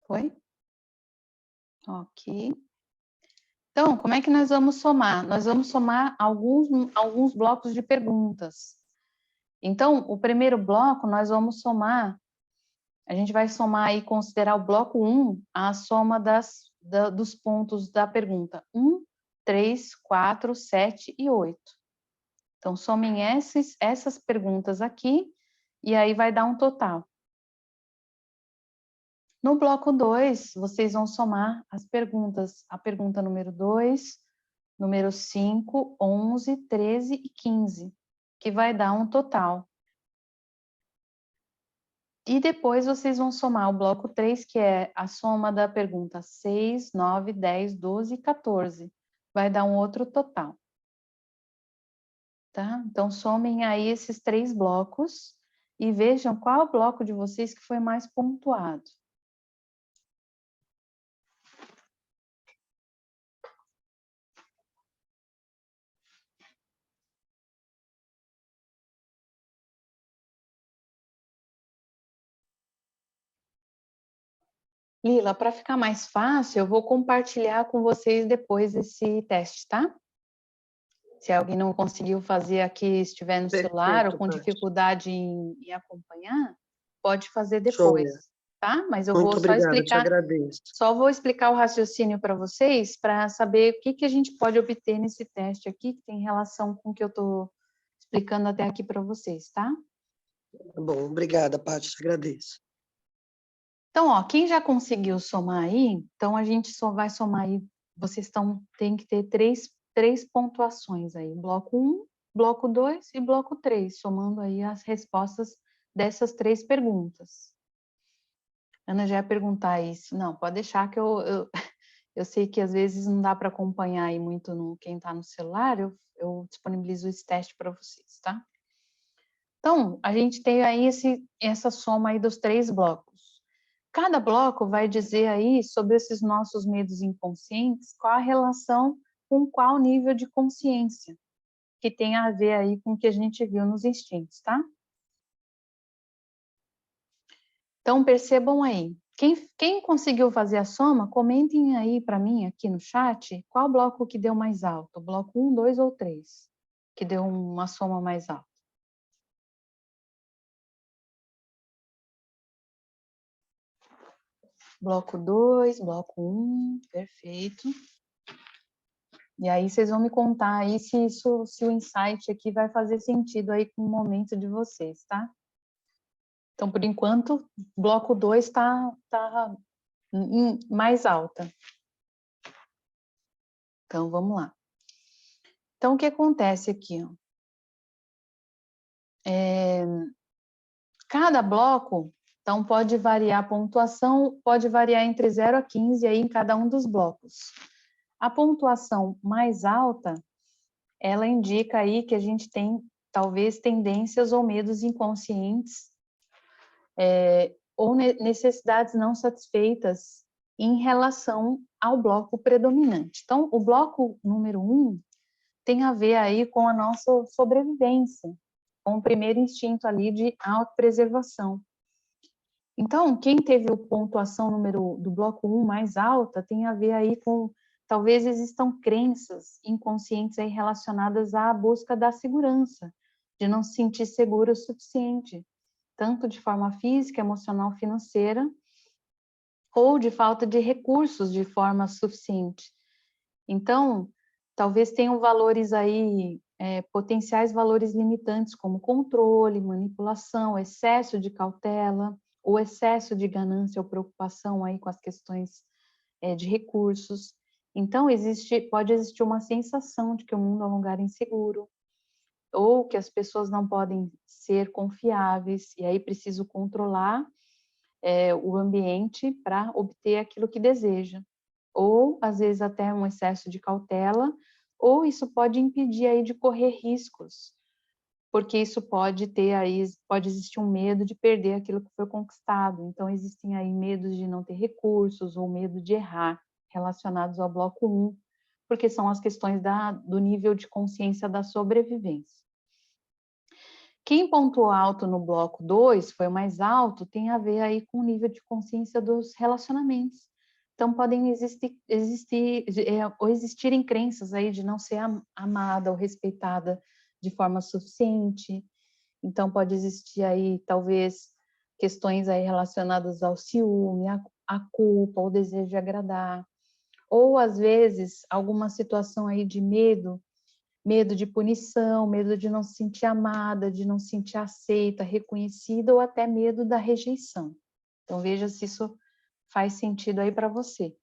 Foi? Ok. Então, como é que nós vamos somar? Nós vamos somar alguns blocos de perguntas. Então, o primeiro bloco, nós vamos somar, a gente vai somar e considerar o bloco 1, a soma dos pontos da pergunta 1, 3, 4, 7 e 8. Então, somem essas perguntas aqui, e aí vai dar um total. No bloco 2, vocês vão somar as perguntas, a pergunta número 2, número 5, 11, 13 e 15, que vai dar um total. E depois vocês vão somar o bloco 3, que é a soma da pergunta 6, 9, 10, 12 e 14. Vai dar um outro total. Tá? Então, somem aí esses 3 blocos e vejam qual o bloco de vocês que foi mais pontuado. Lila, para ficar mais fácil, eu vou compartilhar com vocês depois esse teste, tá? Se alguém não conseguiu fazer aqui, estiver no celular ou com dificuldade em acompanhar, pode fazer depois, tá? Mas eu vou só explicar. Te agradeço. Só vou explicar o raciocínio para vocês, para saber o que a gente pode obter nesse teste aqui, que tem relação com o que eu estou explicando até aqui para vocês, tá? Bom, obrigada, Paty, te agradeço. Então, ó, quem já conseguiu somar aí, então a gente só vai somar aí, vocês tem que ter três pontuações aí, bloco 1, bloco 2 e bloco 3, somando aí as respostas dessas 3 perguntas. Ana já ia perguntar isso. Não, pode deixar que eu sei que às vezes não dá para acompanhar aí muito quem está no celular, eu disponibilizo esse teste para vocês, tá? Então, a gente tem aí essa soma aí dos 3 blocos. Cada bloco vai dizer aí sobre esses nossos medos inconscientes, qual a relação com qual nível de consciência, que tem a ver aí com o que a gente viu nos instintos, tá? Então, percebam aí. Quem conseguiu fazer a soma, comentem aí para mim, aqui no chat, qual bloco que deu mais alto, bloco 1, 2 ou 3, que deu uma soma mais alta. Bloco 2, bloco 1, perfeito. E aí vocês vão me contar aí se o insight aqui vai fazer sentido aí com o momento de vocês, tá? Então, por enquanto, bloco 2 está mais alta. Então, vamos lá. Então, o que acontece aqui? Ó? Cada bloco, então, pode variar a pontuação, pode variar entre 0 a 15 aí em cada um dos blocos. A pontuação mais alta, ela indica aí que a gente tem, talvez, tendências ou medos inconscientes, ou necessidades não satisfeitas em relação ao bloco predominante. Então, o bloco número 1 tem a ver aí com a nossa sobrevivência, com o primeiro instinto ali de autopreservação. Então, quem teve a pontuação do bloco 1 mais alta tem a ver aí com, talvez existam crenças inconscientes aí relacionadas à busca da segurança, de não se sentir seguro o suficiente, tanto de forma física, emocional, financeira, ou de falta de recursos de forma suficiente. Então, talvez tenham valores aí, potenciais valores limitantes, como controle, manipulação, excesso de cautela, ou excesso de ganância ou preocupação aí com as questões de recursos. Então, pode existir uma sensação de que o mundo é um lugar inseguro, ou que as pessoas não podem ser confiáveis, e aí preciso controlar o ambiente para obter aquilo que deseja. Ou, às vezes, até um excesso de cautela, ou isso pode impedir aí de correr riscos, porque isso pode existir um medo de perder aquilo que foi conquistado. Então, existem aí medos de não ter recursos, ou medo de errar, relacionados ao bloco 1, porque são as questões do nível de consciência da sobrevivência. Quem pontuou alto no bloco 2, foi o mais alto, tem a ver aí com o nível de consciência dos relacionamentos. Então, podem existirem crenças aí de não ser amada ou respeitada de forma suficiente. Então, pode existir aí, talvez, questões aí relacionadas ao ciúme, à culpa, ao desejo de agradar. Ou, às vezes, alguma situação aí de medo de punição, medo de não se sentir amada, de não se sentir aceita, reconhecida, ou até medo da rejeição. Então, veja se isso faz sentido aí para você.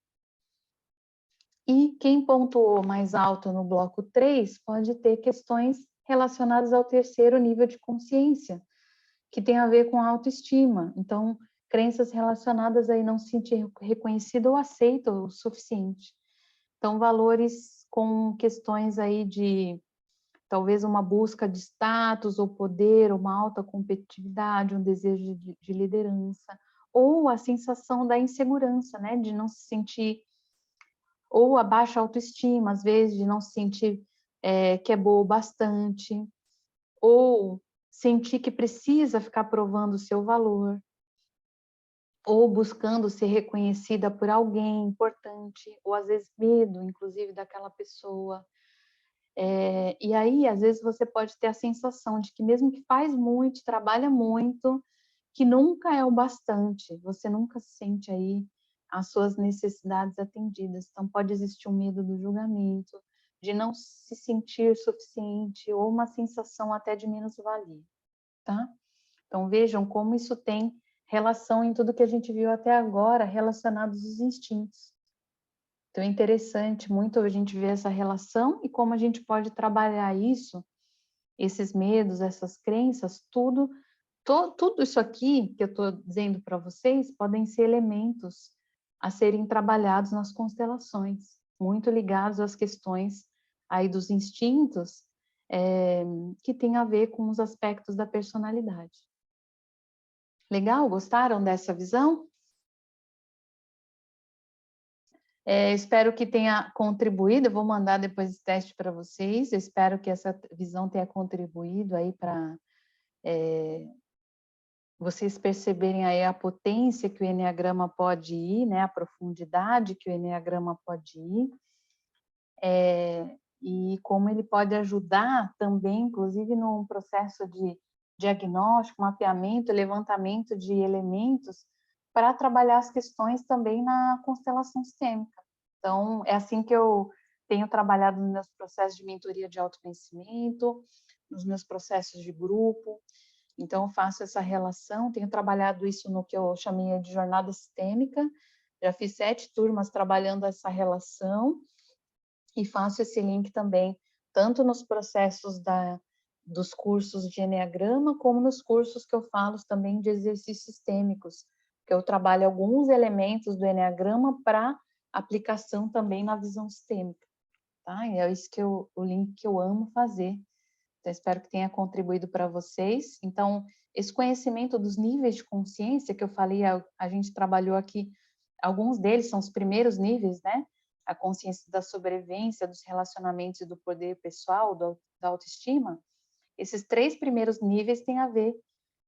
E quem pontuou mais alto no bloco 3 pode ter questões relacionadas ao terceiro nível de consciência, que tem a ver com a autoestima. Então, crenças relacionadas aí não se sentir reconhecida ou aceita o suficiente. Então, valores com questões aí de talvez uma busca de status ou poder, uma alta competitividade, um desejo de liderança, ou a sensação da insegurança, né, de não se sentir, ou a baixa autoestima, às vezes, de não se sentir que é boa o bastante, ou sentir que precisa ficar provando o seu valor, ou buscando ser reconhecida por alguém importante, ou às vezes medo, inclusive, daquela pessoa. E aí, às vezes, você pode ter a sensação de que mesmo que faz muito, trabalha muito, que nunca é o bastante, você nunca sente aí as suas necessidades atendidas. Então, pode existir um medo do julgamento, de não se sentir suficiente, ou uma sensação até de menos-valia, tá? Então, vejam como isso tem relação em tudo que a gente viu até agora relacionados aos instintos. Então é interessante muito a gente ver essa relação e como a gente pode trabalhar isso, esses medos, essas crenças, tudo isso aqui que eu estou dizendo para vocês podem ser elementos a serem trabalhados nas constelações, muito ligados às questões aí dos instintos, que tem a ver com os aspectos da personalidade. Legal? Gostaram dessa visão? Espero que tenha contribuído. Eu vou mandar depois esse teste para vocês. Eu espero que essa visão tenha contribuído aí para vocês perceberem aí a potência que o Eneagrama pode ir, né? A profundidade que o Eneagrama pode ir. E como ele pode ajudar também, inclusive, num processo de diagnóstico, mapeamento, levantamento de elementos para trabalhar as questões também na constelação sistêmica. Então, é assim que eu tenho trabalhado nos meus processos de mentoria de autoconhecimento, nos meus processos de grupo. Então, eu faço essa relação, tenho trabalhado isso no que eu chamei de jornada sistêmica, já fiz 7 turmas trabalhando essa relação, e faço esse link também, tanto nos processos dos cursos de Eneagrama, como nos cursos que eu falo também de exercícios sistêmicos, que eu trabalho alguns elementos do Eneagrama para aplicação também na visão sistêmica, tá? E é isso o link que eu amo fazer. Então, espero que tenha contribuído para vocês. Então, esse conhecimento dos níveis de consciência que eu falei, a gente trabalhou aqui, alguns deles são os primeiros níveis, né? A consciência da sobrevivência, dos relacionamentos e do poder pessoal, da autoestima. Esses 3 primeiros níveis têm a ver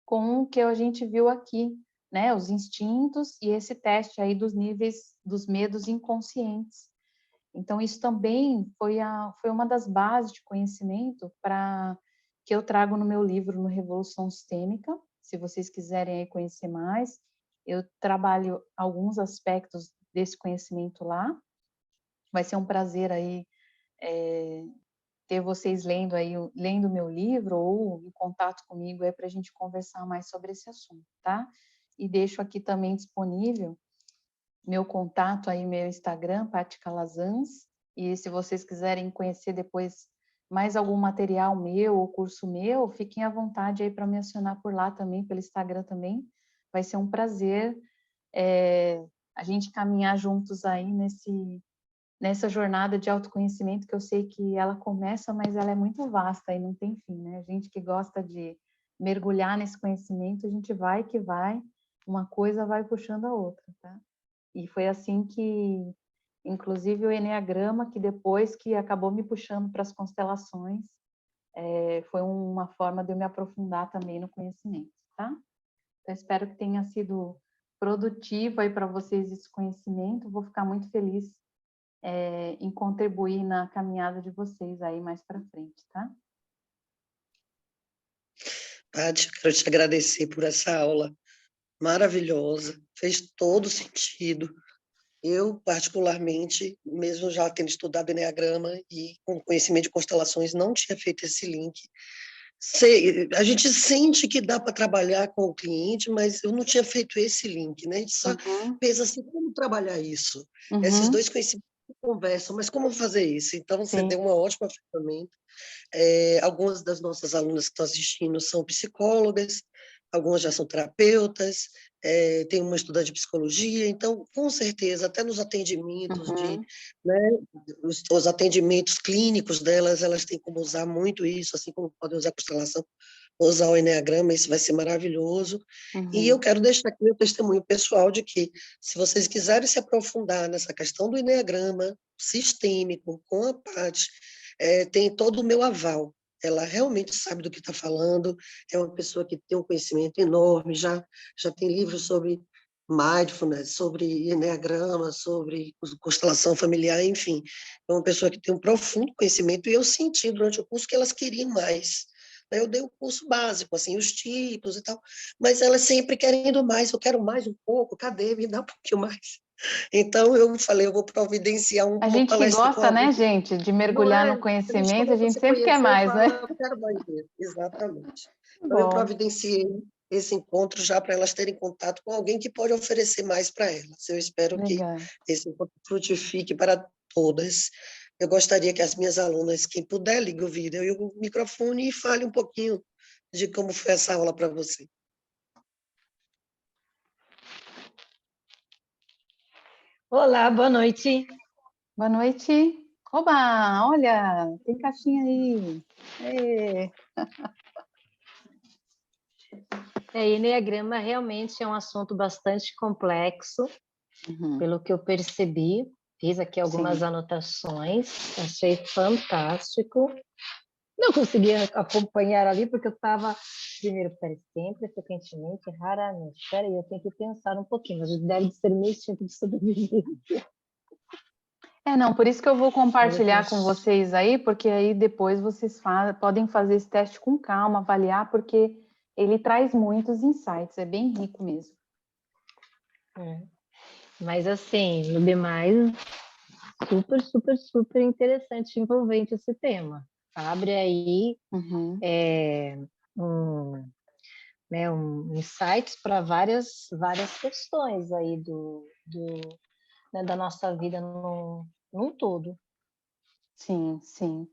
com o que a gente viu aqui, né? Os instintos e esse teste aí dos níveis dos medos inconscientes. Então, isso também foi uma das bases de conhecimento que eu trago no meu livro, no Revolução Sistêmica. Se vocês quiserem aí conhecer mais, eu trabalho alguns aspectos desse conhecimento lá. Vai ser um prazer aí ter vocês lendo o meu livro ou em contato comigo aí para a gente conversar mais sobre esse assunto, tá? E deixo aqui também disponível meu contato aí, meu Instagram, Paty Calazans, e se vocês quiserem conhecer depois mais algum material meu ou curso meu, fiquem à vontade aí para me acionar por lá também, pelo Instagram também. Vai ser um prazer a gente caminhar juntos aí nessa jornada de autoconhecimento, que eu sei que ela começa, mas ela é muito vasta e não tem fim, né? A gente que gosta de mergulhar nesse conhecimento, a gente vai que vai, uma coisa vai puxando a outra, tá? E foi assim que, inclusive o Eneagrama, que depois que acabou me puxando para as constelações, foi uma forma de eu me aprofundar também no conhecimento, tá? Então, espero que tenha sido produtivo aí para vocês esse conhecimento. Vou ficar muito feliz em contribuir na caminhada de vocês aí mais para frente, tá? Paty, quero te agradecer por essa aula maravilhosa, fez todo sentido. Eu, particularmente, mesmo já tendo estudado Eneagrama e com conhecimento de constelações, não tinha feito esse link. A gente sente que dá para trabalhar com o cliente, mas eu não tinha feito esse link, né? A gente só pensa assim, como trabalhar isso? Esses dois conhecimentos conversam, mas como fazer isso? Então, você deu uma ótima ferramenta. Algumas das nossas alunas que estão assistindo são psicólogas, algumas já são terapeutas, tem uma estudante de psicologia, então, com certeza, até nos atendimentos, né, os atendimentos clínicos delas, elas têm como usar muito isso, assim como podem usar a constelação, usar o Eneagrama, isso vai ser maravilhoso. E eu quero deixar aqui meu testemunho pessoal de que, se vocês quiserem se aprofundar nessa questão do Eneagrama sistêmico, com a Paty, tem todo o meu aval. Ela realmente sabe do que está falando, é uma pessoa que tem um conhecimento enorme, já tem livros sobre mindfulness, sobre eneagrama, sobre constelação familiar, enfim. É uma pessoa que tem um profundo conhecimento, e eu senti durante o curso que elas queriam mais. Eu dei o curso básico, assim, os tipos e tal, mas elas sempre querendo mais, eu quero mais um pouco, cadê? Me dá um pouquinho mais. Então, eu falei, eu vou providenciar uma gente que palestra gosta, né, gente, de mergulhar no conhecimento, a gente sempre quer mais, né? Eu quero mais ver, exatamente. Então, eu Bom. providenciei esse encontro já para elas terem contato com alguém que pode oferecer mais para elas. Eu espero que Legal. esse encontro frutifique para todas. Eu gostaria que as minhas alunas, quem puder, ligue o vídeo e o microfone e fale um pouquinho de como foi essa aula para você. Olá, boa noite. Boa noite. Oba, olha, tem caixinha aí. Ê. Enneagrama realmente é um assunto bastante complexo, Uhum, pelo que eu percebi. Fiz aqui algumas sim. anotações, achei fantástico. Não conseguia acompanhar ali, porque eu estava, primeiro, sempre, frequentemente, raramente. Espera aí, eu tenho que pensar um pouquinho, mas deve ser meu instinto de sobrevivência. Não, por isso que eu vou compartilhar Mas, com vocês aí, porque aí depois vocês podem fazer esse teste com calma, avaliar, porque ele traz muitos insights, é bem rico mesmo. mas assim, no demais, super, super, super interessante e envolvente esse tema. Abre aí Uhum. Insights para várias questões aí né, da nossa vida num todo. Sim, sim.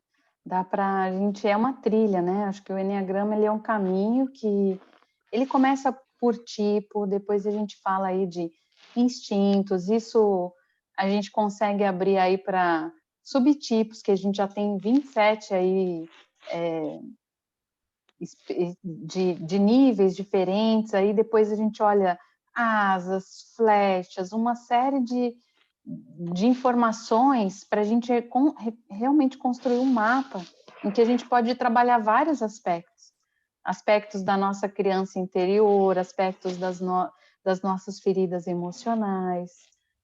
A gente é uma trilha, né? Acho que o Enneagrama ele é um caminho que ele começa por tipo, depois a gente fala aí de instintos, isso a gente consegue abrir aí para subtipos, que a gente já tem 27 aí de níveis diferentes, aí depois a gente olha asas, flechas, uma série de informações para a gente realmente construir um mapa em que a gente pode trabalhar vários aspectos da nossa criança interior, aspectos das nossas feridas emocionais,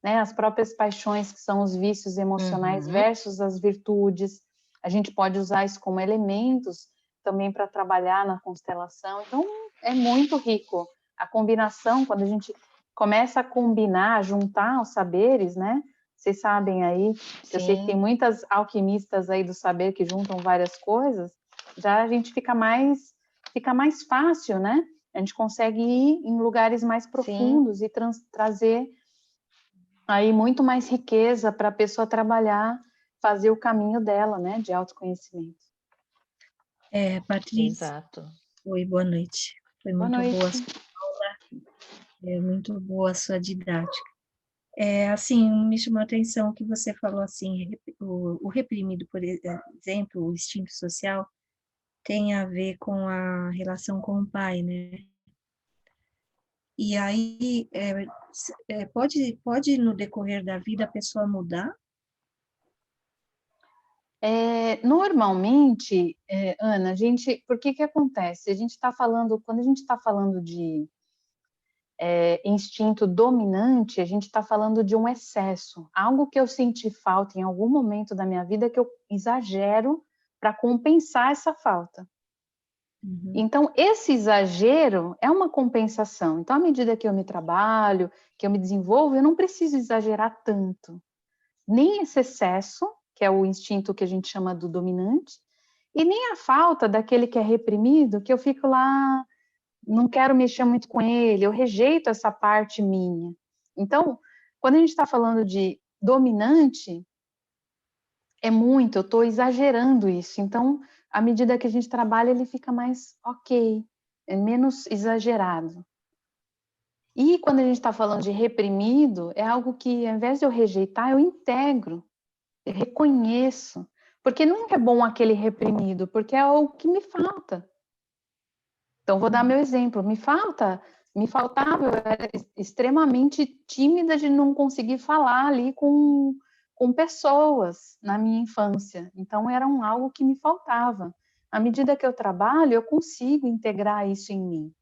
né? As próprias paixões, que são os vícios emocionais versus as virtudes. A gente pode usar isso como elementos também para trabalhar na constelação. Então, é muito rico. A combinação, quando a gente começa a combinar, juntar os saberes, né? Vocês sabem aí, Sim. Eu sei que tem muitas alquimistas aí do saber que juntam várias coisas, já a gente fica mais fácil, né? A gente consegue ir em lugares mais profundos Sim. e trazer aí muito mais riqueza para a pessoa trabalhar, fazer o caminho dela, né? De autoconhecimento. Patrícia. Exato. Oi, boa noite. Foi Boa muito noite. boa a sua aula, muito boa a sua didática. Assim, me chamou a atenção que você falou assim, o reprimido, por exemplo, o instinto social, tem a ver com a relação com o pai, né? E aí, pode no decorrer da vida a pessoa mudar? Normalmente, Ana, por que acontece? Quando a gente está falando de instinto dominante, a gente está falando de um excesso, algo que eu senti falta em algum momento da minha vida que eu exagero para compensar essa falta. Uhum. Então, esse exagero é uma compensação. Então, à medida que eu me trabalho, que eu me desenvolvo, eu não preciso exagerar tanto. Nem esse excesso, que é o instinto que a gente chama do dominante, e nem a falta daquele que é reprimido, que eu fico lá, não quero mexer muito com ele, eu rejeito essa parte minha. Então, quando a gente está falando de dominante, eu estou exagerando isso. Então, à medida que a gente trabalha, ele fica mais ok, é menos exagerado. E quando a gente está falando de reprimido, é algo que, ao invés de eu rejeitar, eu integro, eu reconheço. Porque nunca é bom aquele reprimido, porque é o que me falta. Então, vou dar meu exemplo. Me faltava, eu era extremamente tímida de não conseguir falar ali com pessoas na minha infância. Então, era algo que me faltava. À medida que eu trabalho, eu consigo integrar isso em mim.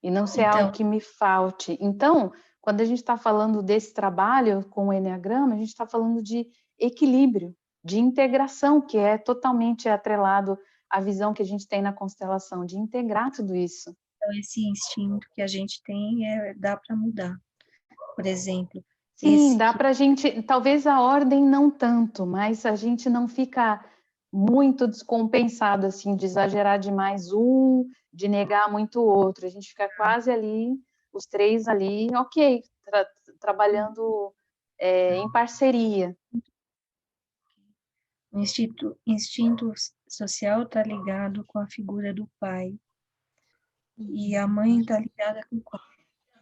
E não ser algo que me falte. Então, quando a gente está falando desse trabalho com o Enneagrama, a gente está falando de equilíbrio, de integração, que é totalmente atrelado à visão que a gente tem na constelação, de integrar tudo isso. Então, esse instinto que a gente tem, dá para mudar. Por exemplo... Sim, dá para a gente, talvez a ordem não tanto, mas a gente não fica muito descompensado, assim, de exagerar demais um de negar muito o outro. A gente fica quase ali, os três ali, ok, trabalhando em parceria. O instinto social está ligado com a figura do pai. E a mãe está ligada com qual?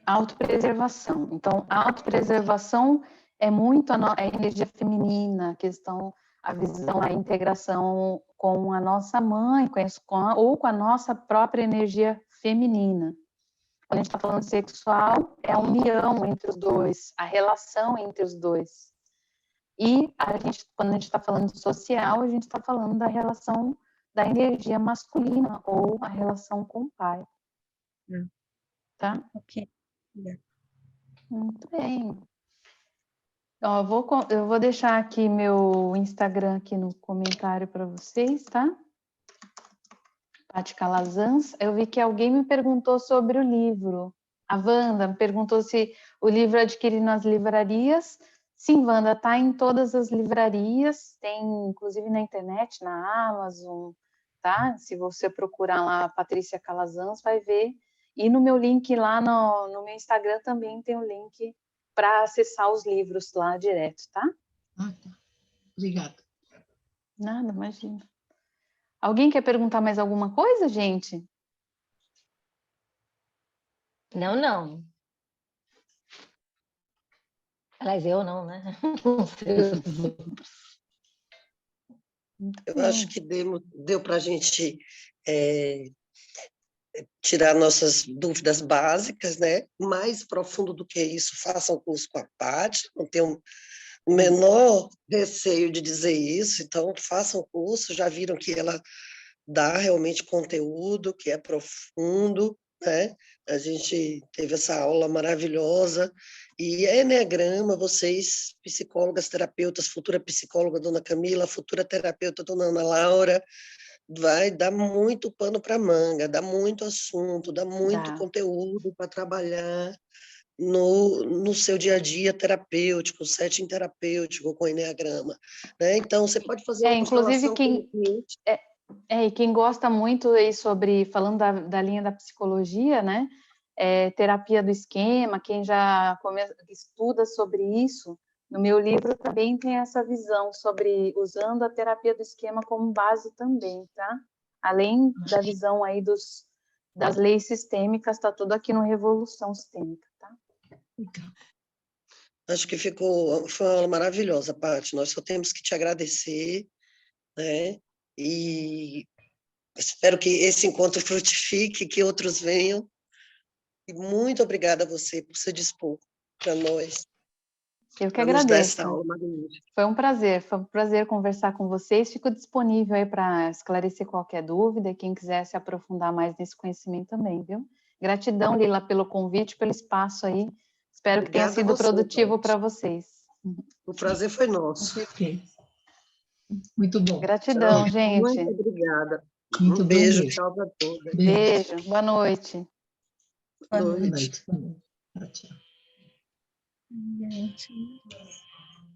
Autopreservação. Então, a autopreservação é muito a energia feminina, a visão, a integração com a nossa mãe, ou com a nossa própria energia feminina. Quando a gente está falando sexual, é a união entre os dois, a relação entre os dois. E quando a gente está falando social, a gente está falando da relação da energia masculina, ou a relação com o pai. Tá? Ok. Yeah. Muito bem. Ó, eu vou deixar aqui meu Instagram aqui no comentário para vocês, tá? Paty Calazans. Eu vi que alguém me perguntou sobre o livro. A Wanda me perguntou se o livro adquire nas livrarias. Sim, Wanda, tá em todas as livrarias, tem inclusive na internet, na Amazon, tá? Se você procurar lá Patrícia Calazans, vai ver. E no meu link lá no meu Instagram também tem o link para acessar os livros lá direto, tá? Ah, tá. Obrigada. Nada, imagina. Alguém quer perguntar mais alguma coisa, gente? Não, não. Aliás, eu não, né? Não sei os outros. Eu acho que deu para a gente tirar nossas dúvidas básicas, né? Mais profundo do que isso, façam um curso com a Paty, não tenho o menor receio de dizer isso, então façam o curso, já viram que ela dá realmente conteúdo, que é profundo, né? A gente teve essa aula maravilhosa, e Eneagrama, vocês, psicólogas, terapeutas, futura psicóloga, dona Camila, futura terapeuta, dona Ana Laura, vai dar muito pano para manga, dá muito assunto, dá muito conteúdo para trabalhar no seu dia a dia terapêutico, setting terapêutico com Eneagrama, né? Então, você pode fazer uma Inclusive, constelação com o cliente. E quem gosta muito aí falando da linha da psicologia, né? Terapia do esquema, quem já estuda sobre isso, no meu livro também tem essa visão sobre usando a terapia do esquema como base também, tá? Além da visão aí das leis sistêmicas, está tudo aqui no Revolução Sistêmica, tá? Acho que foi uma aula maravilhosa, Paty. Nós só temos que te agradecer, né? E espero que esse encontro frutifique, que outros venham. E muito obrigada a você por se dispor para nós. Eu que nos dar agradeço. essa aula magnífica. Foi um prazer conversar com vocês. Fico disponível aí para esclarecer qualquer dúvida e quem quiser se aprofundar mais nesse conhecimento também, viu? Gratidão, Lila, pelo convite, pelo espaço aí. Espero que tenha sido produtivo para vocês. O prazer foi nosso. Muito bom. Gratidão, Tchau. gente. Muito obrigada. Muito Um beijo, bom. tchau para todas. Beijo, boa noite. Boa Boa noite. noite. Tchau, tchau. Gente.